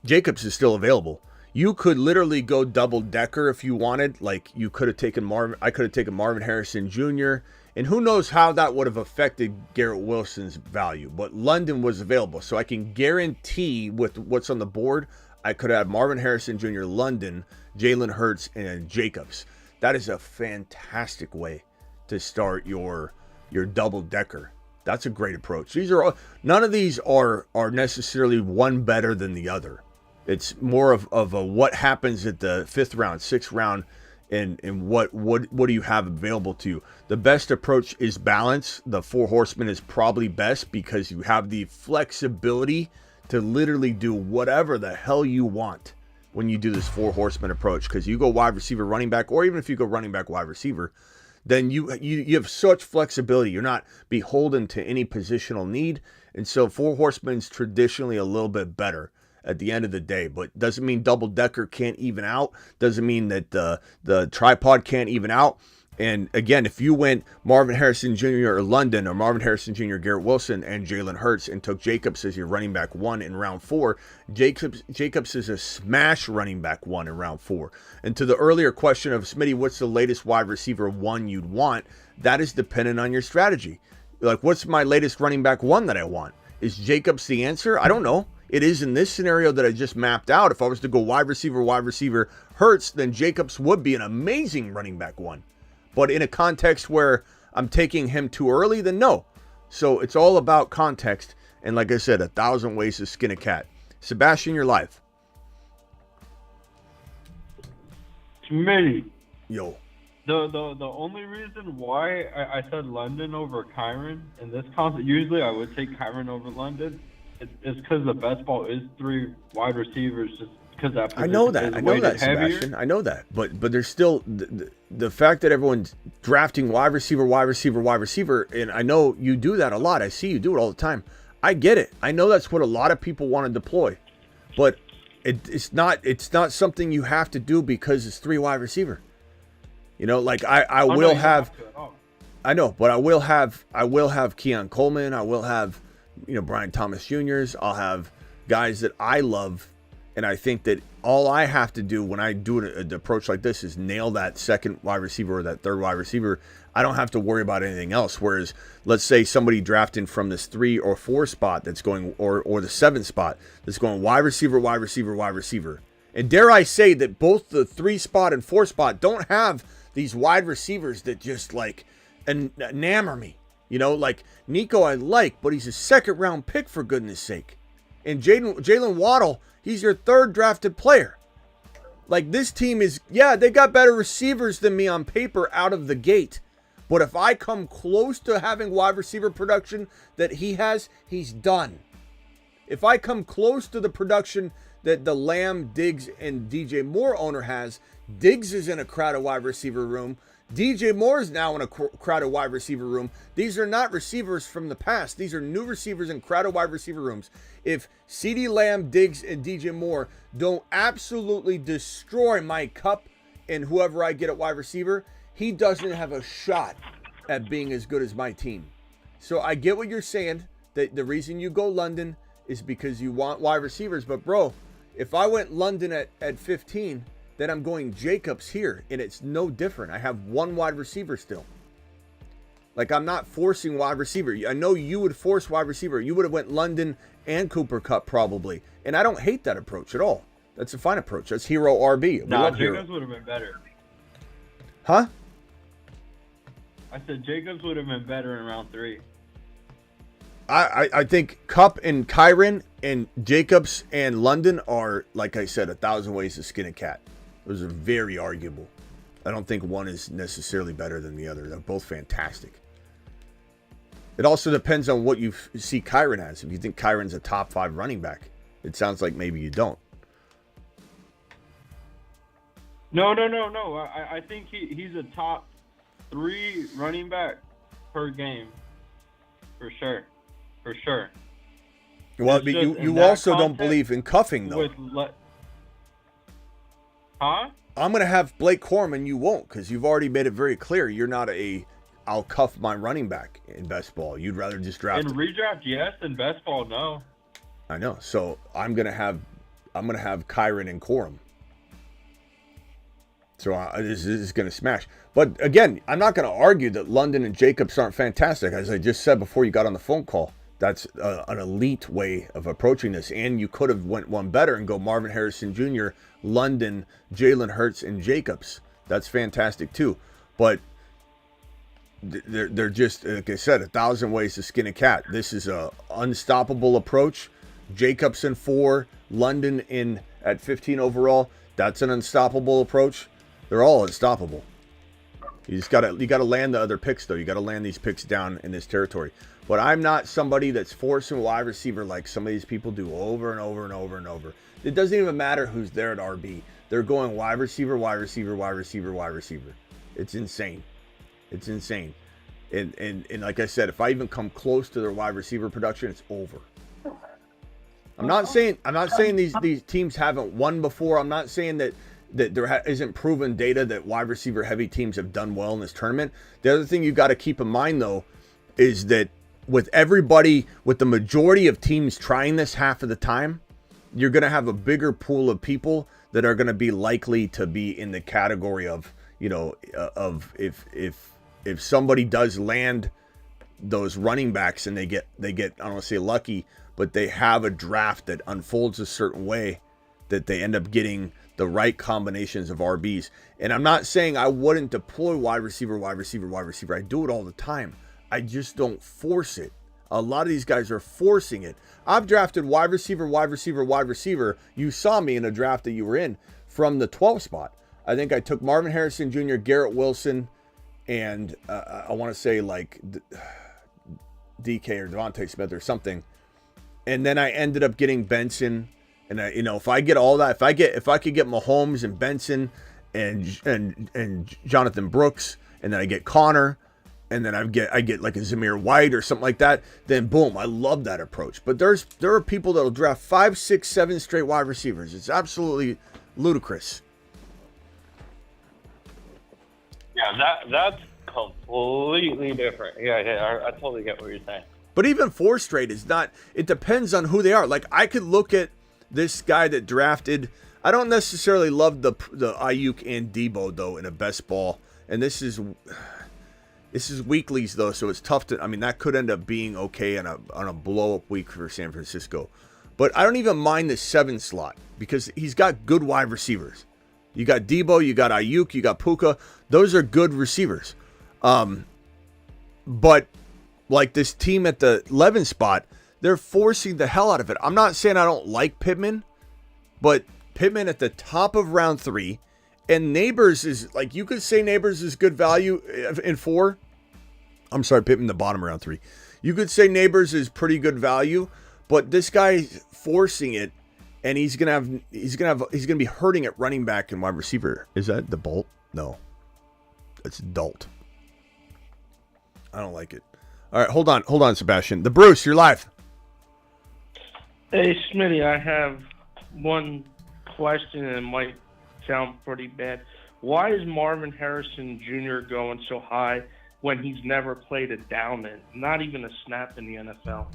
Jacobs is still available. You could literally go double decker if you wanted. Like you could have taken I could have taken Marvin Harrison Jr., and who knows how that would have affected Garrett Wilson's value. But London was available. So I can guarantee with what's on the board, I could have Marvin Harrison Jr., London, Jalen Hurts, and Jacobs. That is a fantastic way to start your double-decker. That's a great approach. These are all, none of these are necessarily one better than the other. It's more of a what happens at the 5th round, 6th round, and what do you have available to you. The best approach is balance. The 4 horsemen is probably best because you have the flexibility to literally do whatever the hell you want when you do this 4 horsemen approach. Because you go wide receiver, running back, or even if you go running back, wide receiver, then you have such flexibility. You're not beholden to any positional need. And so 4 horsemen is traditionally a little bit better at the end of the day, but doesn't mean double decker can't even out. Doesn't mean that the tripod can't even out. And again, if you went Marvin Harrison Jr. or London, or Marvin Harrison Jr., Garrett Wilson, and Jalen Hurts, and took Jacobs as your running back 1 in round 4, Jacobs is a smash running back 1 in round 4. And to the earlier question of Smitty, what's the latest wide receiver 1 you'd want? That is dependent on your strategy. Like, what's my latest running back 1 that I want? Is Jacobs the answer? I don't know. It is in this scenario that I just mapped out. If I was to go wide receiver, Hurts, then Jacobs would be an amazing running back 1. But in a context where I'm taking him too early, then no. So it's all about context. And like I said, 1,000 ways to skin a cat. Sebastian, you're live. Smitty. Yo. The only reason why I said London over Kyron in this concept, usually I would take Kyron over London, is because the best ball is 3 wide receivers, just because that I know that, Sebastian. I know that. But there's still the fact that everyone's drafting wide receiver, and I know you do that a lot. I see you do it all the time. I get it. I know that's what a lot of people want to deploy, but it's not something you have to do because it's 3 wide receiver. You know, like I will have. I know, but I will have Keon Coleman. I will have, Brian Thomas Jr.'s. I'll have guys that I love. And I think that all I have to do when I do an approach like this is nail that 2nd wide receiver or that 3rd wide receiver. I don't have to worry about anything else. Whereas, let's say somebody drafting from this 3 or 4 spot that's going, or the 7 spot that's going wide receiver, And dare I say that both the 3 spot and 4 spot don't have these wide receivers that just like enamor me. You know, like Nico I like, but he's a 2nd round pick for goodness sake. And Jalen Waddle, he's your 3rd drafted player. Like this team is, yeah, they got better receivers than me on paper out of the gate. But if I come close to having wide receiver production that he has, he's done. If I come close to the production that the Lamb, Diggs, and DJ Moore owner has, Diggs is in a crowded wide receiver room. DJ Moore is now in a crowded wide receiver room. These are not receivers from the past. These are new receivers in crowded wide receiver rooms. If CeeDee Lamb, Diggs, and DJ Moore don't absolutely destroy my Cup and whoever I get at wide receiver, he doesn't have a shot at being as good as my team. So I get what you're saying, that the reason you go London is because you want wide receivers. But bro, if I went London at 15, then I'm going Jacobs here, and it's no different. I have 1 wide receiver still. Like, I'm not forcing wide receiver. I know you would force wide receiver. You would have went London and Cooper Kupp probably. And I don't hate that approach at all. That's a fine approach. That's hero RB. No, Jacobs would have been better. Huh? I said Jacobs would have been better in round 3. I think Kupp and Kyron and Jacobs and London are, like I said, 1,000 ways to skin a cat. Those are very arguable. I don't think one is necessarily better than the other. They're both fantastic. It also depends on what you see Kyron as. If you think Kyron's a top 5 running back, it sounds like maybe you don't. No. I think he's a top 3 running back per game. For sure. Well, but you also don't believe in cuffing, though. Huh? I'm going to have Blake Corum, you won't, because you've already made it very clear you're not I'll cuff my running back in best ball. You'd rather just draft. In redraft, yes. In best ball, no. I know. So I'm going to have Kyron and Corum. So this is going to smash. But again, I'm not going to argue that London and Jacobs aren't fantastic. As I just said before you got on the phone call, that's an elite way of approaching this. And you could have went one better and go Marvin Harrison Jr., London, Jalen Hurts, and Jacobs. That's fantastic too. But they're just, like I said, 1,000 ways to skin a cat. This is a unstoppable approach. Jacobs in 4, London in at 15 overall. That's an unstoppable approach. They're all unstoppable. You gotta land the other picks though. You gotta land these picks down in this territory. But I'm not somebody that's forcing wide receiver like some of these people do over and over and over and over. It doesn't even matter who's there at RB. They're going wide receiver, wide receiver, wide receiver, wide receiver. It's insane. It's insane. And like I said, if I even come close to their wide receiver production, it's over. I'm not saying these teams haven't won before. I'm not saying that there isn't proven data that wide receiver heavy teams have done well in this tournament. The other thing you got to keep in mind though is that with the majority of teams trying this half of the time, you're going to have a bigger pool of people that are going to be likely to be in the category of, of if somebody does land those running backs and they get I don't want to say lucky, but they have a draft that unfolds a certain way that they end up getting the right combinations of RBs. And I'm not saying I wouldn't deploy wide receiver. I do it all the time. I just don't force it. A lot of these guys are forcing it. I've drafted wide receiver. You saw me in a draft that you were in from the 12 spot. I think I took Marvin Harrison Jr., Garrett Wilson, and I want to say like DK or Devontae Smith or something. And then I ended up getting Benson. And if I get all that, if I could get Mahomes and Benson and Jonathan Brooks, and then I get Connor, and then I get like a Zamir White or something like that, then boom, I love that approach. But there are people that'll draft 5, 6, 7 straight wide receivers. It's absolutely ludicrous. Yeah, that's completely different. Yeah, I totally get what you're saying. But even 4 straight is not. It depends on who they are. Like I could look at this guy that drafted. I don't necessarily love the Ayuk and Debo though in a best ball, and this is weeklies though, so it's tough to. I mean, that could end up being okay on a blow up week for San Francisco, But I don't even mind the 7 slot because he's got good wide receivers. You got Debo, you got Ayuk, you got Puka. Those are good receivers. But like this team at the 11 spot, they're forcing the hell out of it. I'm not saying I don't like Pittman, but Pittman at the top of round 3, and Neighbors is like, you could say Neighbors is good value in 4. I'm sorry, Pittman the bottom of round 3. You could say Neighbors is pretty good value, but this guy's forcing it, and he's gonna be hurting at running back and wide receiver. Is that the Bolt? No, it's Dalt. I don't like it. All right, hold on, Sebastian. The Bruce, you're live. Hey, Smitty, I have one question, and it might sound pretty bad. Why is Marvin Harrison Jr. going so high when he's never played a down in, not even a snap in the NFL?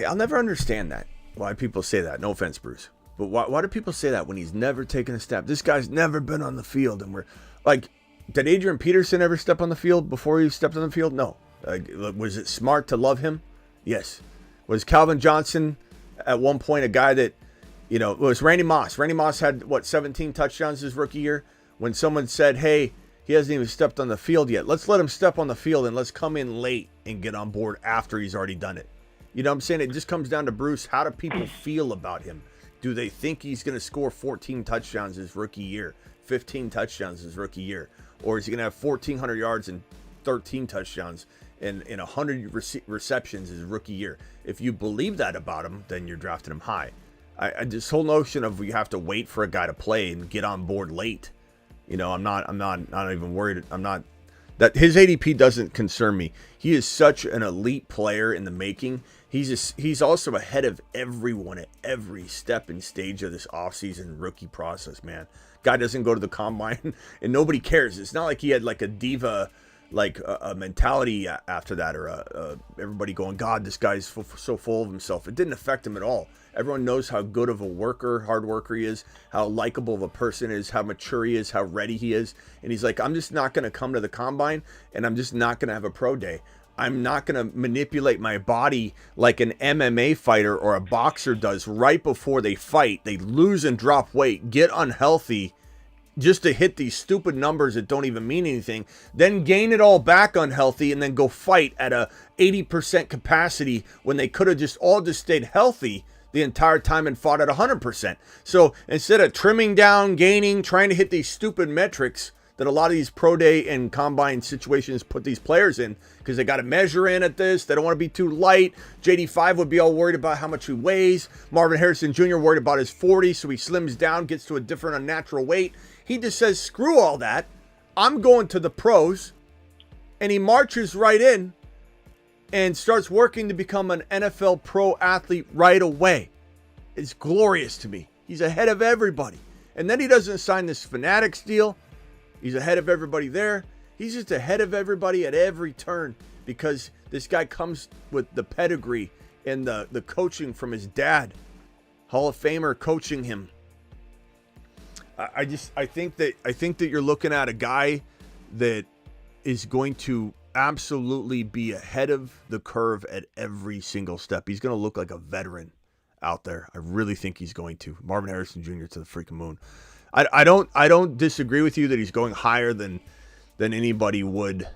I'll never understand that. Why people say that. No offense, Bruce. But why do people say that when he's never taken a snap? This guy's never been on the field. And we're like, did Adrian Peterson ever step on the field before he stepped on the field? No. Was it smart to love him? Yes. Was Calvin Johnson at one point a guy that, it was Randy Moss. Randy Moss had, 17 touchdowns his rookie year? When someone said, hey, he hasn't even stepped on the field yet. Let's let him step on the field and let's come in late and get on board after he's already done it. You know what I'm saying? It just comes down to, Bruce, how do people feel about him? Do they think he's going to score 14 touchdowns his rookie year, 15 touchdowns his rookie year? Or is he going to have 1,400 yards and 13 touchdowns and 100 receptions his rookie year? If you believe that about him, then you're drafting him high. This whole notion of you have to wait for a guy to play and get on board late, I'm not even worried. I'm not, that his ADP doesn't concern me. He is such an elite player in the making. He's also ahead of everyone at every step and stage of this offseason rookie process, man. Guy doesn't go to the combine and nobody cares. It's not like he had like a diva, like a mentality after that, or everybody going, God, this guy's so full of himself. It didn't affect him at all. Everyone knows how good of a hard worker he is, how likable of a person is, how mature he is, how ready he is. And he's like, I'm just not going to come to the combine, and I'm just not going to have a pro day. I'm not going to manipulate my body like an MMA fighter or a boxer does right before they fight. They lose and drop weight, get unhealthy, just to hit these stupid numbers that don't even mean anything, then gain it all back unhealthy, and then go fight at a 80% capacity when they could have just stayed healthy the entire time and fought at 100%. So instead of trimming down, gaining, trying to hit these stupid metrics that a lot of these pro day and combine situations put these players in, because they got to measure in at this, they don't want to be too light. JD5 would be all worried about how much he weighs. Marvin Harrison Jr. worried about his 40, so he slims down, gets to a different unnatural weight. He just says, screw all that. I'm going to the pros. And he marches right in and starts working to become an NFL pro athlete right away. It's glorious to me. He's ahead of everybody. And then he doesn't sign this Fanatics deal. He's ahead of everybody there. He's just ahead of everybody at every turn because this guy comes with the pedigree and the coaching from his dad. Hall of Famer coaching him. I think that you're looking at a guy that is going to absolutely be ahead of the curve at every single step. He's going to look like a veteran out there. I really think he's going to. Marvin Harrison Jr. to the freaking moon. I don't disagree with you that he's going higher than anybody would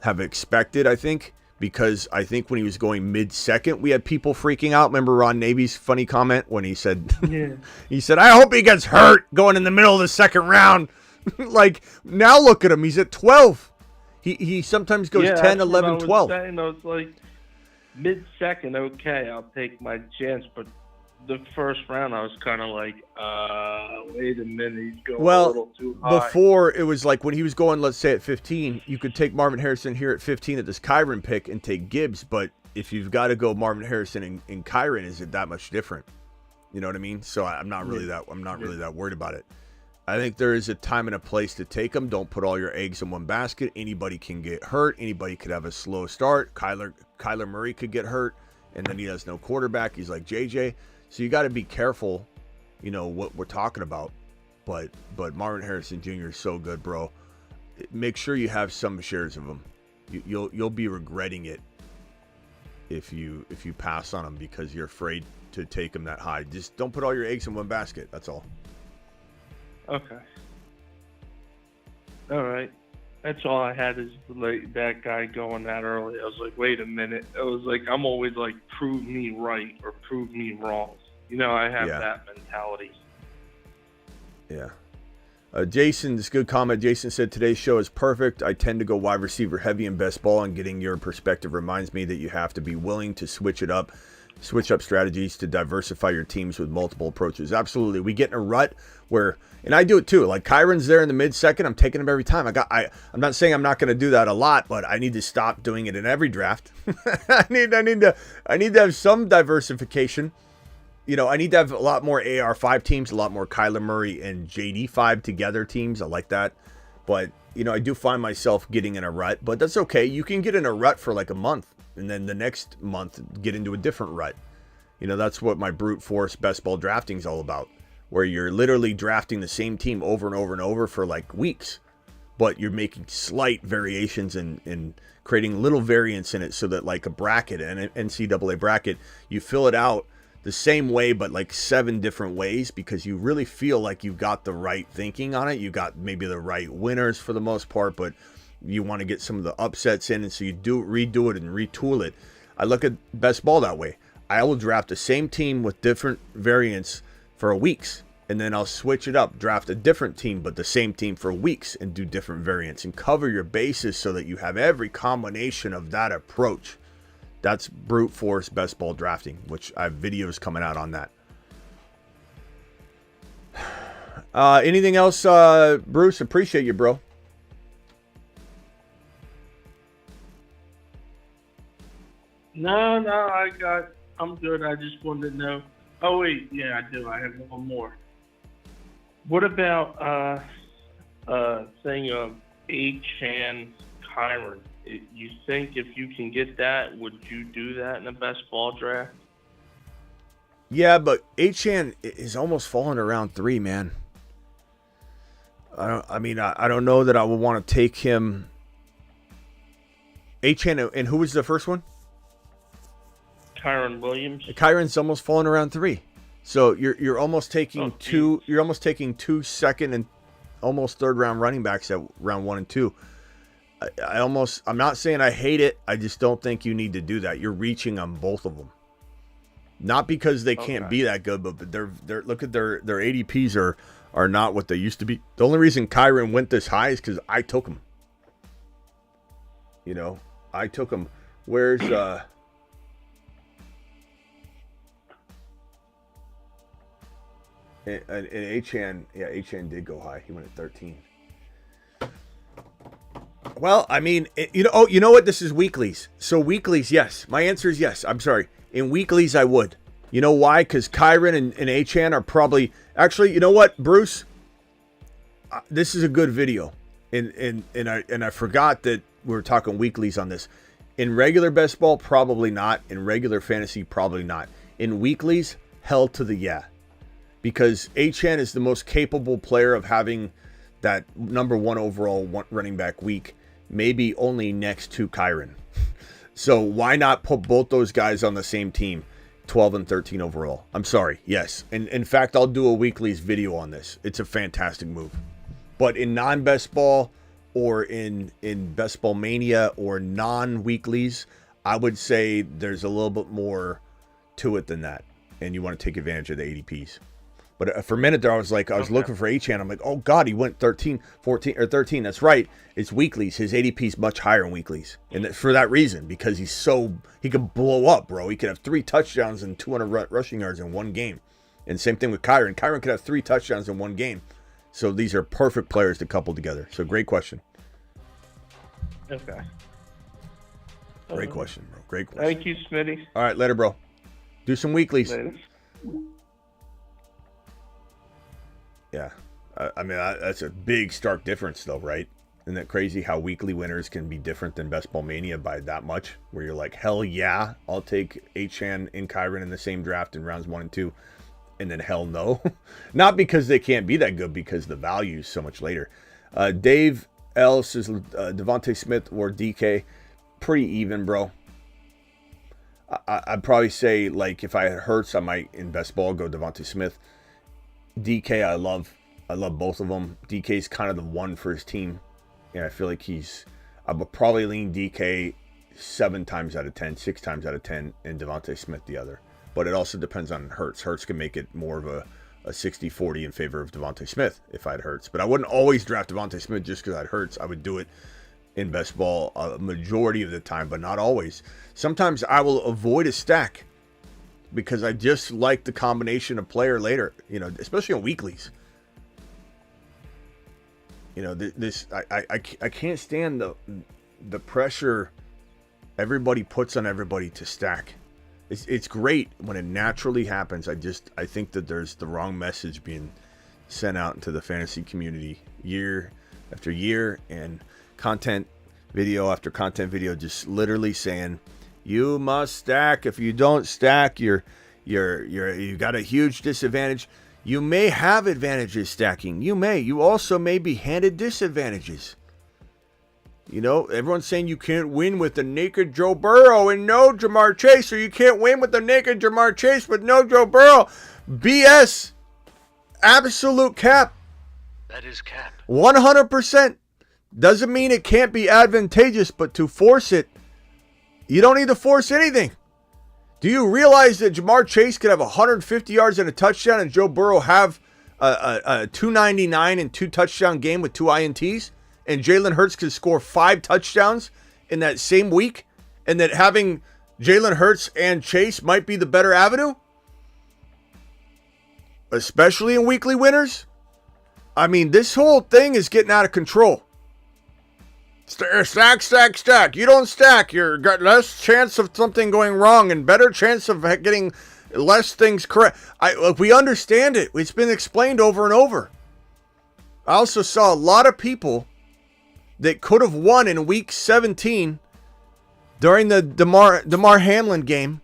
have expected, I think, because I think when he was going mid-second, we had people freaking out. Remember Ron Navy's funny comment when he said, Yeah. he said, I hope he gets hurt going in the middle of the second round. Like, now look at him. He's at 12. He sometimes goes 10, 11, 12. I was like, mid-second, okay, I'll take my chance. But the first round, I was kind of like, wait a minute, he's going a little too high. Before, it was like when he was going, let's say, at 15, you could take Marvin Harrison here at 15 at this Kyron pick and take Gibbs. But if you've got to go Marvin Harrison and Kyron, is it that much different? You know what I mean? So I'm not really that worried about it. I think there is a time and a place to take them. Don't put all your eggs in one basket. Anybody can get hurt. Anybody could have a slow start. Kyler Murray could get hurt, and then he has no quarterback. He's like JJ. So you got to be careful, what we're talking about. But Marvin Harrison Jr. is so good, bro. Make sure you have some shares of him. You'll be regretting it if you pass on him because you're afraid to take him that high. Just don't put all your eggs in one basket. That's all. Okay. All right. That's all I had is like that guy going that early. I was like, wait a minute. I was like, I'm always like, prove me right or prove me wrong. You know, I have that mentality. Yeah. Jason's good comment. Jason said, today's show is perfect. I tend to go wide receiver heavy in best ball, and getting your perspective reminds me that you have to be willing to switch up strategies to diversify your teams with multiple approaches. Absolutely. We get in a rut where, and I do it too, like Kyron's there in the mid-second, I'm taking him every time. I'm not saying I'm not going to do that a lot, but I need to stop doing it in every draft. I need to have some diversification. You know, I need to have a lot more AR5 teams, a lot more Kyler Murray and JD5 together teams. I like that. But, you know, I do find myself getting in a rut, but that's okay. You can get in a rut for like a month and then the next month get into a different rut. You know, that's what my brute force best ball drafting is all about, where you're literally drafting the same team over and over and over for like weeks, but you're making slight variations and creating little variance in it so that like a bracket, an NCAA bracket, you fill it out the same way, but like 7 different ways, because you really feel like you've got the right thinking on it. You got maybe the right winners for the most part, but you want to get some of the upsets in, and so you redo it and retool it. I look at best ball that way. I will draft the same team with different variants for weeks, and then I'll switch it up, draft a different team, but the same team for weeks, and do different variants and cover your bases so that you have every combination of that approach. That's brute force best ball drafting, which I have videos coming out on that. Anything else, Bruce? Appreciate you, bro. No, I'm good. I just wanted to know. Oh, wait, yeah, I do. I have one more. What about thing of Achan Kyron? You think if you can get that, would you do that in a best ball draft? Yeah, but Achan is almost falling around 3, man. I don't know that I would want to take him. Achan, and who was the first one? Kyron Williams. Kyron's almost falling around 3. So you're almost taking two. You're almost taking 2 second and almost third round running backs at round 1 and 2. I'm not saying I hate it. I just don't think you need to do that. You're reaching on both of them. Not because they can't be that good, but they're look at their ADPs are not what they used to be. The only reason Kyron went this high is because I took him. You know, I took him. Where's and Achan? Yeah, Achan did go high. He went at 13. Well, I mean, you know what? This is weeklies. So weeklies, yes. My answer is yes. I'm sorry. In weeklies, I would. You know why? Because Kyron and Achan are probably... Actually, you know what, Bruce? This is a good video. And I forgot that we were talking weeklies on this. In regular best ball, probably not. In regular fantasy, probably not. In weeklies, hell to the yeah. Because Achan is the most capable player of having that number 1 overall running back week, maybe only next to Kyron. So why not put both those guys on the same team, 12 and 13 overall? I'm sorry, yes. And in fact, I'll do a weekly's video on this. It's a fantastic move. But in non-best ball or in best ball mania or non-weeklies, I would say there's a little bit more to it than that. And you want to take advantage of the ADPs. But for a minute there, I was looking for Achan. I'm like, oh, God, he went 13, 14, or 13. That's right. It's weeklies. His ADP is much higher in weeklies. And for that reason, because he could blow up, bro. He could have 3 touchdowns and 200 rushing yards in one game. And same thing with Kyron. Kyron could have 3 touchdowns in one game. So these are perfect players to couple together. So great question. Okay. Great question, bro. Great question. Thank you, Smitty. All right, later, bro. Do some weeklies. Later. Yeah. I mean, that's a big, stark difference, though, right? Isn't that crazy how weekly winners can be different than Best Ball Mania by that much? Where you're like, hell yeah, I'll take Achan and Kyron in the same draft in rounds 1 and 2. And then hell no. Not because they can't be that good, because the value is so much later. Dave L says Devontae Smith or DK. Pretty even, bro. I'd probably say, like, if I had Hurts, I might, in best ball, go Devontae Smith. DK, I love both of them. DK's kind of the one for his team. Yeah, I feel like I would probably lean DK 7 times out of 10, 6 times out of 10, and Devontae Smith the other. But it also depends on Hurts. Hurts can make it more of a 60-40 in favor of Devontae Smith if I had Hurts. But I wouldn't always draft Devontae Smith just because I had Hurts. I would do it in best ball a majority of the time, but not always. Sometimes I will avoid a stack because I just like the combination of player later, especially on weeklies. I can't stand the pressure everybody puts on everybody to stack. It's great when it naturally happens. I think that there's the wrong message being sent out into the fantasy community year after year, and content video after content video just literally saying you must stack. If you don't stack, you got a huge disadvantage. You may have advantages stacking. You also may be handed disadvantages. Everyone's saying you can't win with the naked Joe Burrow and no Jamar Chase, or you can't win with the naked Jamar Chase but no Joe Burrow. BS. Absolute cap. That is cap. 100%. Doesn't mean it can't be advantageous, but to force it, you don't need to force anything. Do you realize that Jamar Chase could have 150 yards and a touchdown and Joe Burrow have a 299 and 2 touchdown game with 2 INTs? And Jalen Hurts could score 5 touchdowns in that same week? And that having Jalen Hurts and Chase might be the better avenue? Especially in weekly winners? I mean, this whole thing is getting out of control. Stack. You don't stack. You've got less chance of something going wrong and better chance of getting less things correct. We understand it. It's been explained over and over. I also saw a lot of people that could have won in week 17 during the DeMar Hamlin game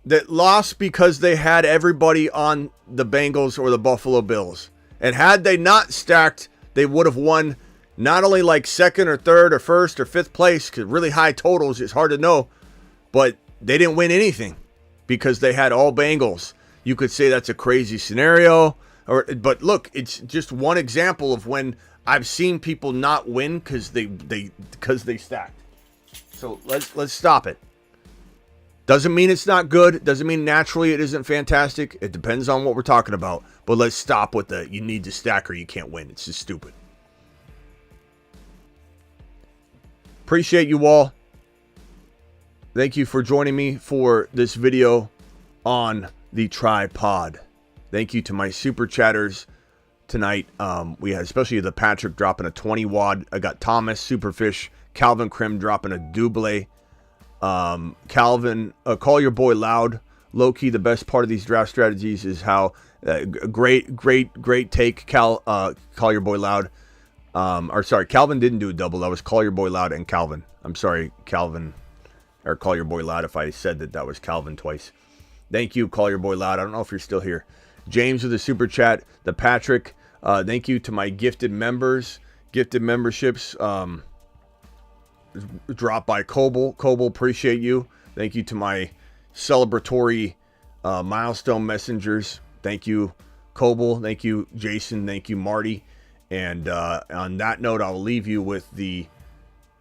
that lost because they had everybody on the Bengals or the Buffalo Bills. And had they not stacked, they would have won not only like second or third or first or fifth place, because really high totals, it's hard to know, but they didn't win anything because they had all Bengals. You could say that's a crazy scenario, but look, it's just one example of when I've seen people not win because they stacked. So let's stop it. Doesn't mean it's not good. Doesn't mean naturally it isn't fantastic. It depends on what we're talking about. But let's stop with the you need to stack or you can't win. It's just stupid. Appreciate you all. Thank you for joining me for this video on the tripod. Thank you to my super chatters tonight. We had especially the Patrick dropping a 20 wad. I got Thomas Superfish, Calvin Krim dropping a double. Calvin, call your boy loud. Low key, the best part of these draft strategies is how great take. Call your boy loud. Calvin didn't do a double. That was call your boy loud and Calvin. I'm sorry, Calvin, or call your boy loud if I said that was Calvin twice. Thank you, call your boy loud. I don't know if you're still here. James with the super chat. The Patrick. Thank you to my gifted members, gifted memberships. Dropped by Coble. Coble, appreciate you. Thank you to my celebratory milestone messengers. Thank you, Coble. Thank you, Jason. Thank you, Marty. And on that note, I'll leave you with the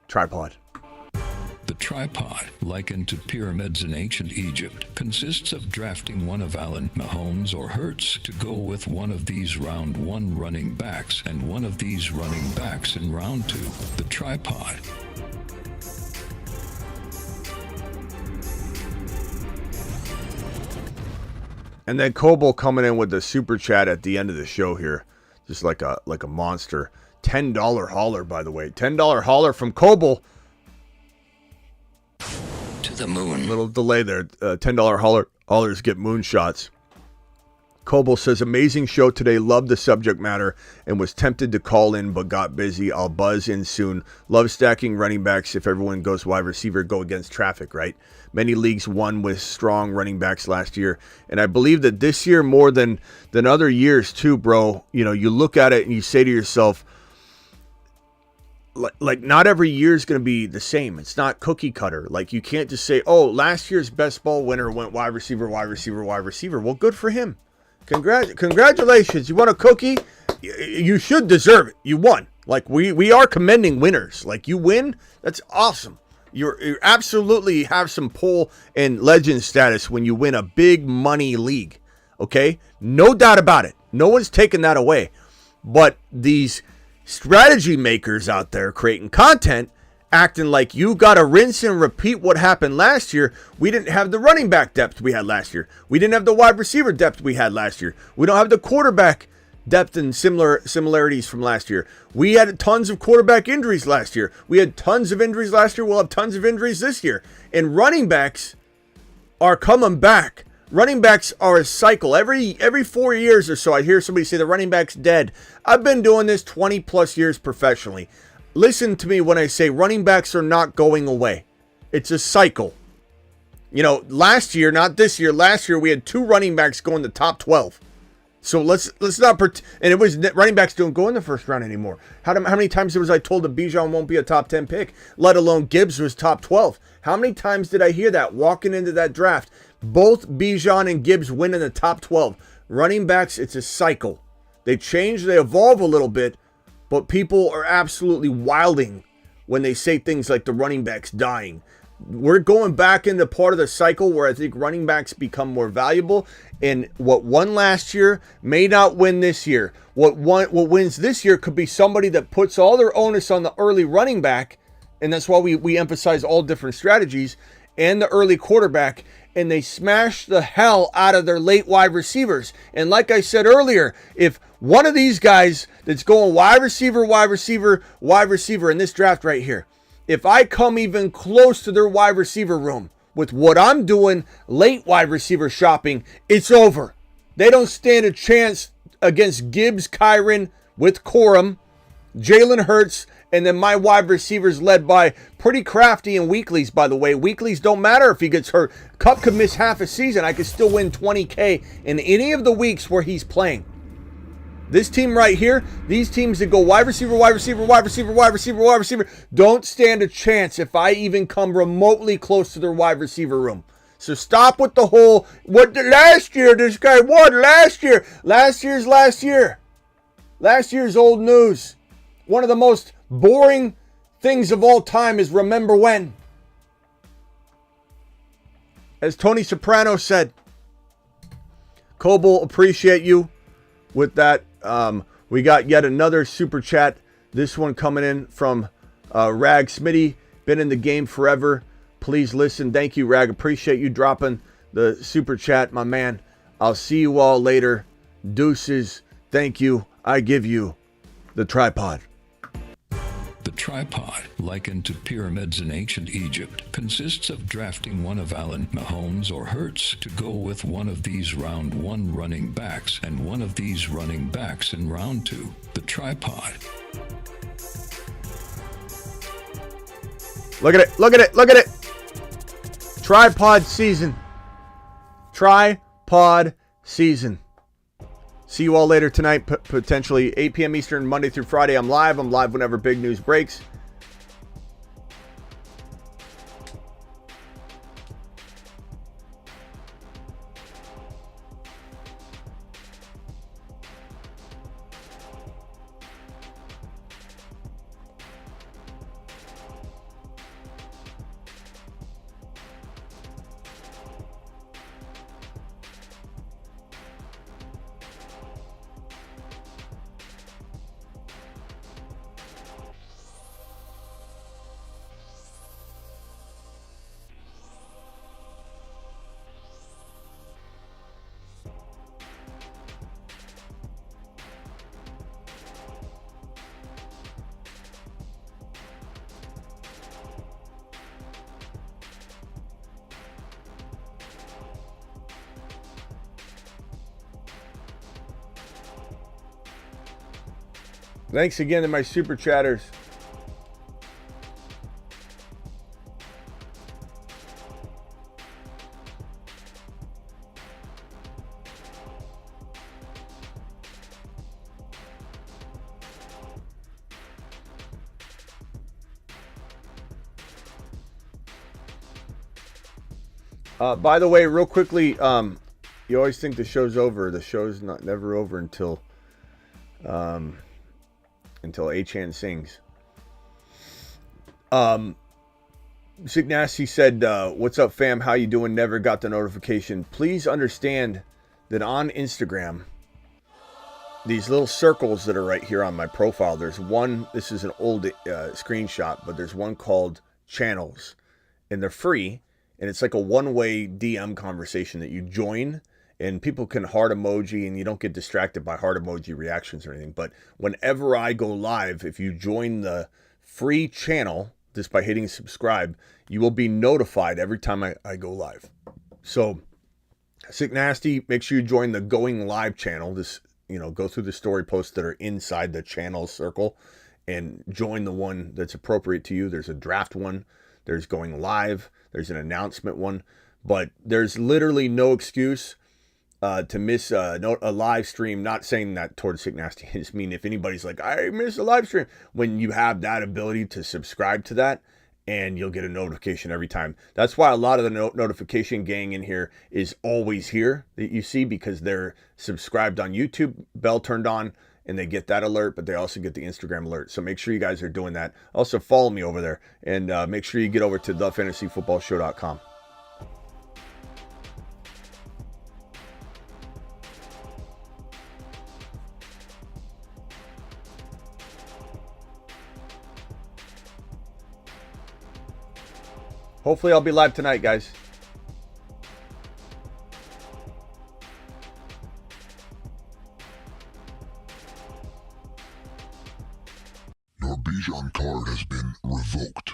tripod. The tripod, likened to pyramids in ancient Egypt, consists of drafting one of Allen, Mahomes, or Hurts to go with one of these round 1 running backs and one of these running backs in round 2. The tripod. And then Coble coming in with the super chat at the end of the show here. Just like a monster. $10 hauler, by the way. $10 hauler from Coble. To the moon. Little delay there. $10 haulers get moonshots. Coble says, amazing show today. Loved the subject matter and was tempted to call in but got busy. I'll buzz in soon. Love stacking running backs. If everyone goes wide receiver, go against traffic, right? Many leagues won with strong running backs last year. And I believe that this year more than other years too, bro. You look at it and you say to yourself, like not every year is going to be the same. It's not cookie cutter. Like you can't just say, oh, last year's best ball winner went wide receiver, wide receiver, wide receiver. Well, good for him. Congratulations. You won a cookie. You should deserve it. You won. Like we are commending winners. Like you win. That's awesome. You absolutely have some pull and legend status when you win a big money league. Okay? No doubt about it. No one's taking that away. But these strategy makers out there creating content, acting like you got to rinse and repeat what happened last year. We didn't have the running back depth we had last year. We didn't have the wide receiver depth we had last year. We don't have the quarterback depth and similarities from last year. We had tons of quarterback injuries last year. We had tons of injuries last year. We'll have tons of injuries this year. And running backs are coming back. Running backs are a cycle. Every 4 years or so, I hear somebody say the running back's dead. I've been doing this 20 plus years professionally. Listen to me when I say running backs are not going away. It's a cycle. You know, last year, not this year, last year we had 2 running backs go in the top 12. So let's not and it was running backs don't go in the first round anymore. How many times was I told that Bijan won't be a top 10 pick, let alone Gibbs was top 12? How many times did I hear that walking into that draft? Both Bijan and Gibbs win in the top 12. Running backs, it's a cycle. They change, they evolve a little bit, but people are absolutely wilding when they say things like the running back's dying. We're going back into part of the cycle where I think running backs become more valuable, and what won last year may not win this year. What wins this year could be somebody that puts all their onus on the early running back, and that's why we emphasize all different strategies, and the early quarterback, and they smash the hell out of their late wide receivers. And like I said earlier, if one of these guys that's going wide receiver in this draft right here, if I come even close to their wide receiver room with what I'm doing, late wide receiver shopping, it's over. They don't stand a chance against Gibbs, Kyron, with Corum, Jalen Hurts, and then my wide receivers led by Pretty Crafty and Weeklies, by the way. Weeklies don't matter if he gets hurt. Cup could miss half a season. I could still win $20K in any of the weeks where he's playing. This team right here, these teams that go wide receiver, don't stand a chance if I even come remotely close to their wide receiver room. So stop with the whole, last year, this guy won last year. Last year's last year. Last year's old news. One of the most boring things of all time is remember when. As Tony Soprano said, Coble, appreciate you with that. We got yet another super chat. This one coming in from Rag Smitty. Been in the game forever. Please listen. Thank you, Rag. Appreciate you dropping the super chat, my man. I'll see you all later. Deuces. Thank you. I give you the tripod. The tripod, likened to pyramids in ancient Egypt, consists of drafting one of Allen, Mahomes, or Hurts to go with one of these round 1 running backs and one of these running backs in round 2. The tripod. Look at it. Look at it. Look at it. Tripod season. Tripod season. See you all later tonight, potentially 8 p.m. Eastern, Monday through Friday. I'm live whenever big news breaks. Thanks again to my super chatters. By the way, real quickly, you always think the show's over. The show's never over until A-Chan sings. Sick Nasty said, "What's up, fam? How you doing? Never got the notification. Please understand that on Instagram, these little circles that are right here on my profile, there's one. This is an old screenshot, but there's one called channels, and they're free." And it's like a one-way DM conversation that you join, and people can heart emoji, and you don't get distracted by heart emoji reactions or anything. But whenever I go live, if you join the free channel just by hitting subscribe, you will be notified every time I go live. So, Sick Nasty, make sure you join the Going Live channel. This, go through the story posts that are inside the channel circle and join the one that's appropriate to you. There's a draft one. There's Going Live. There's an announcement one. But there's literally no excuse to miss a live stream. Not saying that towards Sick Nasty. I just mean if anybody's like, I missed a live stream. When you have that ability to subscribe to that, and you'll get a notification every time. That's why a lot of the notification gang in here is always here that you see, because they're subscribed on YouTube, bell turned on, and they get that alert, but they also get the Instagram alert. So make sure you guys are doing that. Also follow me over there, and make sure you get over to thefantasyfootballshow.com. Hopefully I'll be live tonight, guys. Your Bijan card has been revoked.